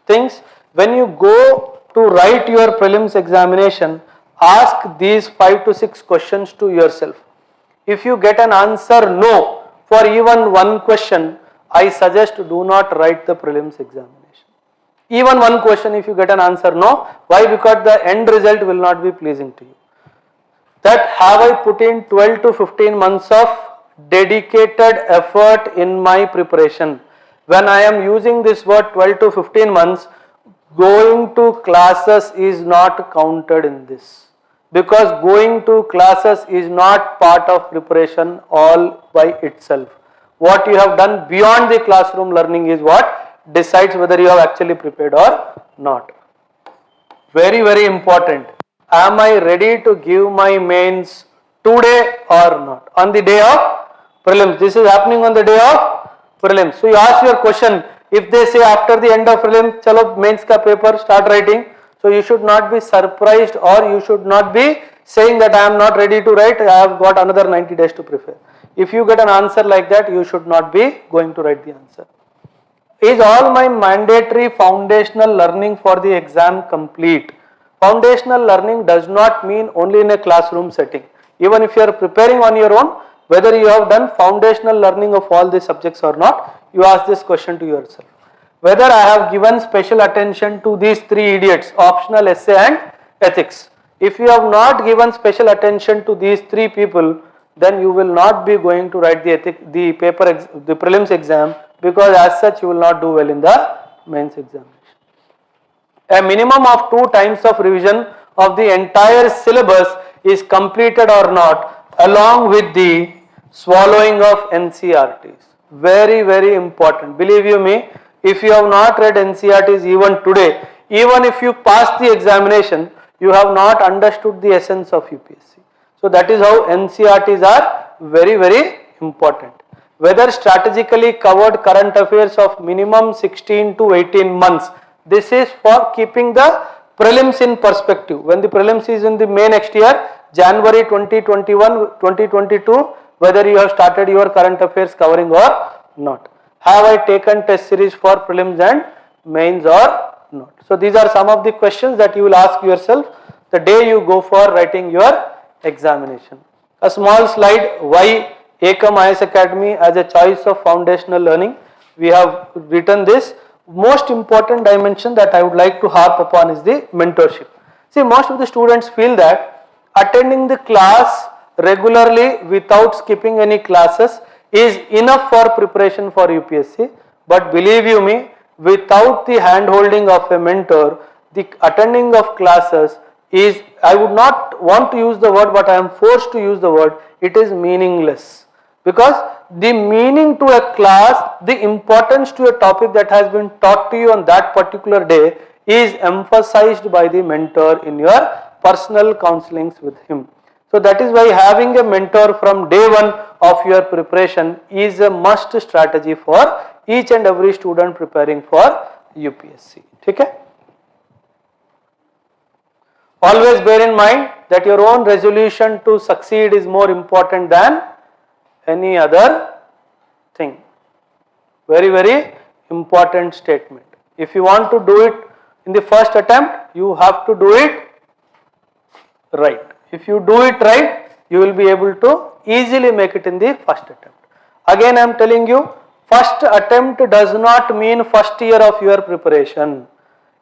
things. When you go to write your prelims examination, ask these 5 to 6 questions to yourself. If you get an answer no for even one question, I suggest do not write the prelims examination. Even one question, if you get an answer no, why? Because the end result will not be pleasing to you. That have I put in 12 to 15 months of dedicated effort in my preparation. When I am using this word 12 to 15 months, going to classes is not counted in this, because going to classes is not part of preparation all by itself. What you have done beyond the classroom learning is what decides whether you have actually prepared or not. Very, very important. Am I ready to give my mains today or not? On the day of prelims. This is happening on the day of prelims. So you ask your question. If they say after the end of prelims, chalo mains ka paper, start writing. So you should not be surprised, or you should not be saying that I am not ready to write, I have got another 90 days to prepare. If you get an answer like that, you should not be going to write the answer. Is all my mandatory foundational learning for the exam complete? Foundational learning does not mean only in a classroom setting. Even if you are preparing on your own, whether you have done foundational learning of all the subjects or not, you ask this question to yourself. Whether I have given special attention to these 3 idiots, optional, essay and ethics. If you have not given special attention to these 3 people, then you will not be going to write the prelims exam, because as such you will not do well in the mains examination. A minimum of 2 times of revision of the entire syllabus is completed or not, along with the swallowing of NCERTs. Very, very important. Believe you me, if you have not read NCERTs even today, even if you pass the examination, you have not understood the essence of UPSC. So that is how NCERTs are very, very important. Whether strategically covered current affairs of minimum 16 to 18 months. This is for keeping the prelims in perspective. When the prelims is in the May next year, January 2021, 2022, whether you have started your current affairs covering or not. Have I taken test series for prelims and mains or not? So these are some of the questions that you will ask yourself the day you go for writing your examination. A small slide, why Ekam IAS Academy as a choice of foundational learning. We have written this. Most important dimension that I would like to harp upon is the mentorship. See, most of the students feel that attending the class regularly without skipping any classes is enough for preparation for UPSC, but believe you me, without the hand holding of a mentor, the attending of classes is, I would not want to use the word, but I am forced to use the word, it is meaningless. Because the meaning to a class, the importance to a topic that has been taught to you on that particular day is emphasized by the mentor in your personal counselings with him. So that is why having a mentor from day one of your preparation is a must strategy for each and every student preparing for UPSC. Okay? Always bear in mind that your own resolution to succeed is more important than any other thing. Very, very important statement. If you want to do it in the first attempt, you have to do it right. If you do it right, you will be able to easily make it in the first attempt. Again, I am telling you, first attempt does not mean first year of your preparation.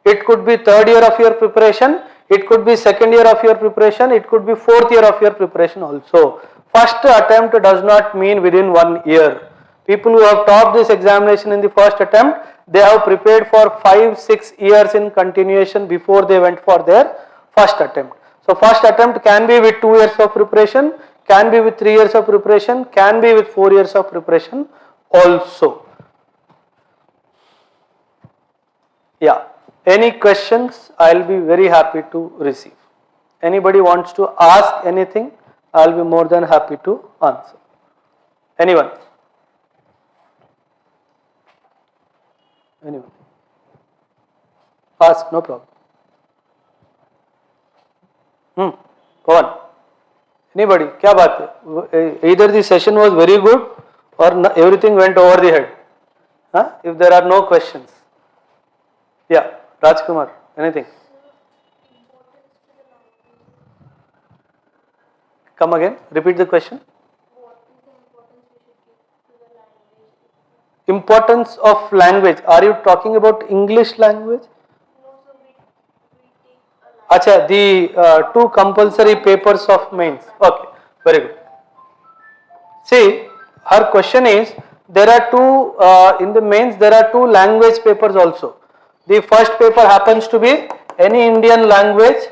It could be third year of your preparation, it could be second year of your preparation, it could be fourth year of your preparation also. First attempt does not mean within 1 year. People who have topped this examination in the first attempt, they have prepared for 5-6 years in continuation before they went for their first attempt. So first attempt can be with 2 years of preparation, can be with 3 years of preparation, can be with 4 years of preparation also. Yeah. Any questions? I will be very happy to receive. Anybody wants to ask anything? I will be more than happy to answer. Anyone? Anyone? Ask, no problem. Go on. Anybody? क्या बात है? Either the session was very good or everything went over the head. Huh? If there are no questions. Yeah, Rajkumar, anything? Come again, repeat the question. What is the importance we should give to the language? Importance of language. Are you talking about English language? No, so we take a language. Acha, the 2 compulsory papers of mains. Okay, very good. See, her question is, there are 2, in the mains there are 2 language papers also. The first paper happens to be any Indian language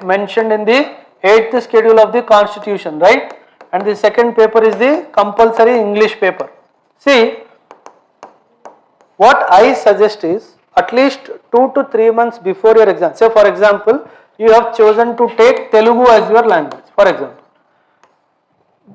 mentioned in the 8th schedule of the constitution, right? And the second paper is the compulsory English paper. See, what I suggest is at least 2 to 3 months before your exam. Say for example, you have chosen to take Telugu as your language, for example.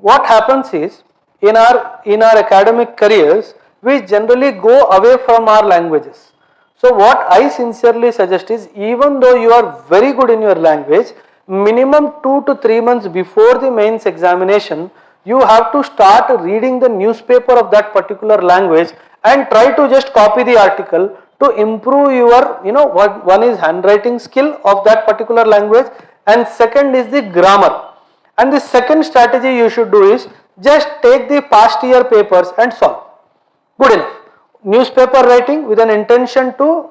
What happens is, in our academic careers, we generally go away from our languages. So what I sincerely suggest is, even though you are very good in your language, minimum 2 to 3 months before the mains examination, you have to start reading the newspaper of that particular language and try to just copy the article to improve your, one is handwriting skill of that particular language, and second is the grammar. And the second strategy you should do is just take the past year papers and solve. Good enough. Newspaper writing with an intention to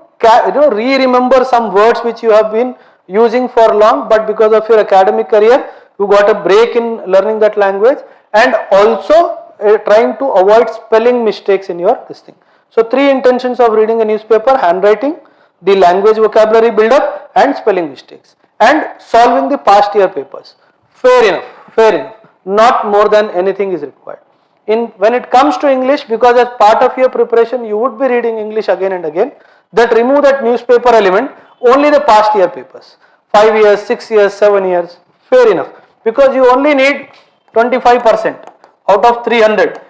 re-remember some words which you have been using for long, but because of your academic career you got a break in learning that language, and also trying to avoid spelling mistakes in your this thing. So 3 intentions of reading a newspaper: handwriting, the language vocabulary build-up, and spelling mistakes, and solving the past year papers. Fair enough. Not more than anything is required. When it comes to English, because as part of your preparation you would be reading English again and again, that remove that newspaper element, only the past year papers, 5 years, 6 years, 7 years, fair enough, because you only need 25% out of 300.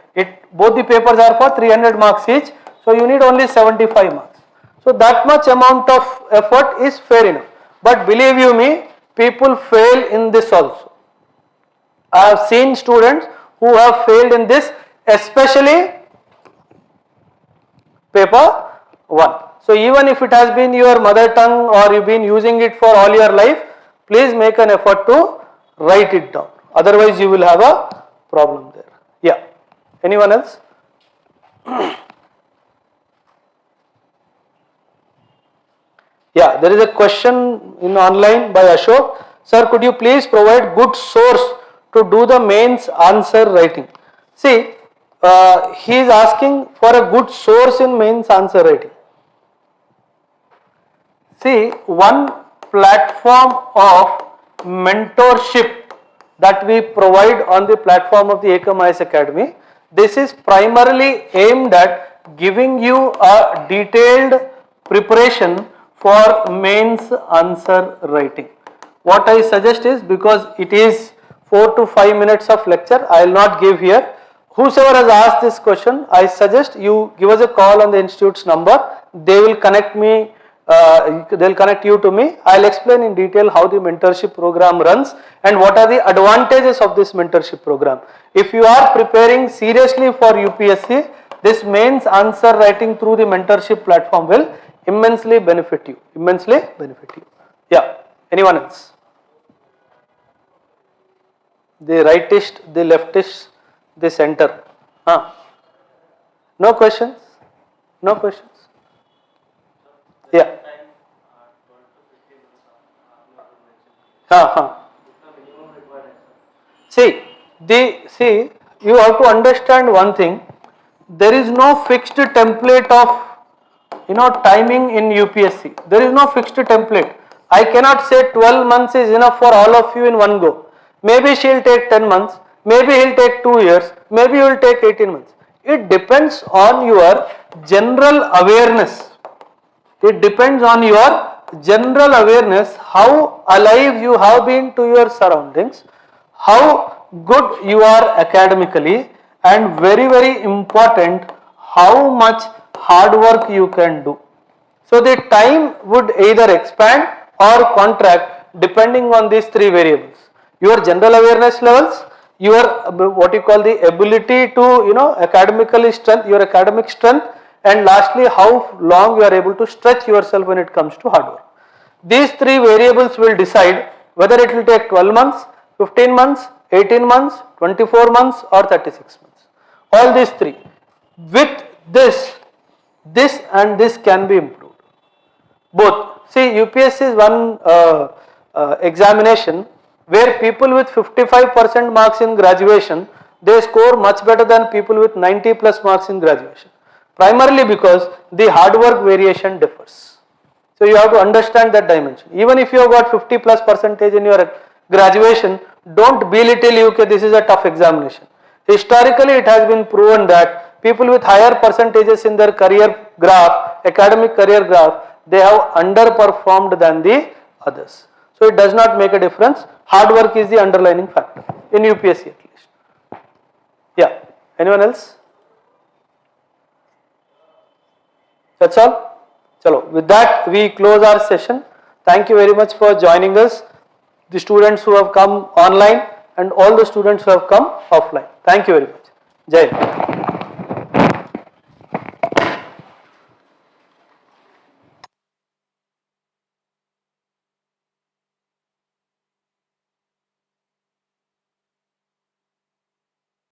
Both the papers are for 300 marks each, so you need only 75 marks. So that much amount of effort is fair enough. But believe you me, people fail in this also. I have seen students who have failed in this, especially paper 1. So even if it has been your mother tongue or you've been using it for all your life, please make an effort to write it down. Otherwise you will have a problem there. Yeah. Anyone else? Yeah, there is a question in online by Ashok. Sir, could you please provide good source to do the mains answer writing? See, he is asking for a good source in mains answer writing. See, one platform of mentorship that we provide on the platform of the Ekam IAS Academy, this is primarily aimed at giving you a detailed preparation for mains answer writing. What I suggest is, because it is 4 to 5 minutes of lecture, I will not give here. Whosoever has asked this question, I suggest you give us a call on the institute's number. They will connect me. They will connect you to me. I will explain in detail how the mentorship program runs and what are the advantages of this mentorship program. If you are preparing seriously for UPSC, this mains answer writing through the mentorship platform will immensely benefit you. Immensely benefit you. Yeah. Anyone else? The rightist, the leftist, the center. No questions? No questions? Yeah. See, you have to understand one thing. There is no fixed template of timing in UPSC. There is no fixed template. I cannot say 12 months is enough for all of you in one go. Maybe she will take 10 months, maybe he will take 2 years, maybe he will take 18 months. It depends on your general awareness. It depends on your general awareness, how alive you have been to your surroundings, how good you are academically, and very, very important, how much hard work you can do. So the time would either expand or contract depending on these three variables. Your general awareness levels, your what you call the ability to academically strength, your academic strength, and lastly how long you are able to stretch yourself when it comes to hard work. These three variables will decide whether it will take 12 months, 15 months, 18 months, 24 months or 36 months. All these three. With this and this can be improved. Both. See, UPSC is one examination where people with 55% marks in graduation, they score much better than people with 90 plus marks in graduation. Primarily because the hard work variation differs. So you have to understand that dimension. Even if you have got 50 plus percentage in your graduation, don't belittle okay, this is a tough examination. Historically it has been proven that people with higher percentages in their career graph, academic career graph, they have underperformed than the others. So it does not make a difference. Hard work is the underlying factor in UPSC at least. Yeah. Anyone else? That's all? Chalo. With that we close our session. Thank you very much for joining us. The students who have come online and all the students who have come offline. Thank you very much. Jai Hind.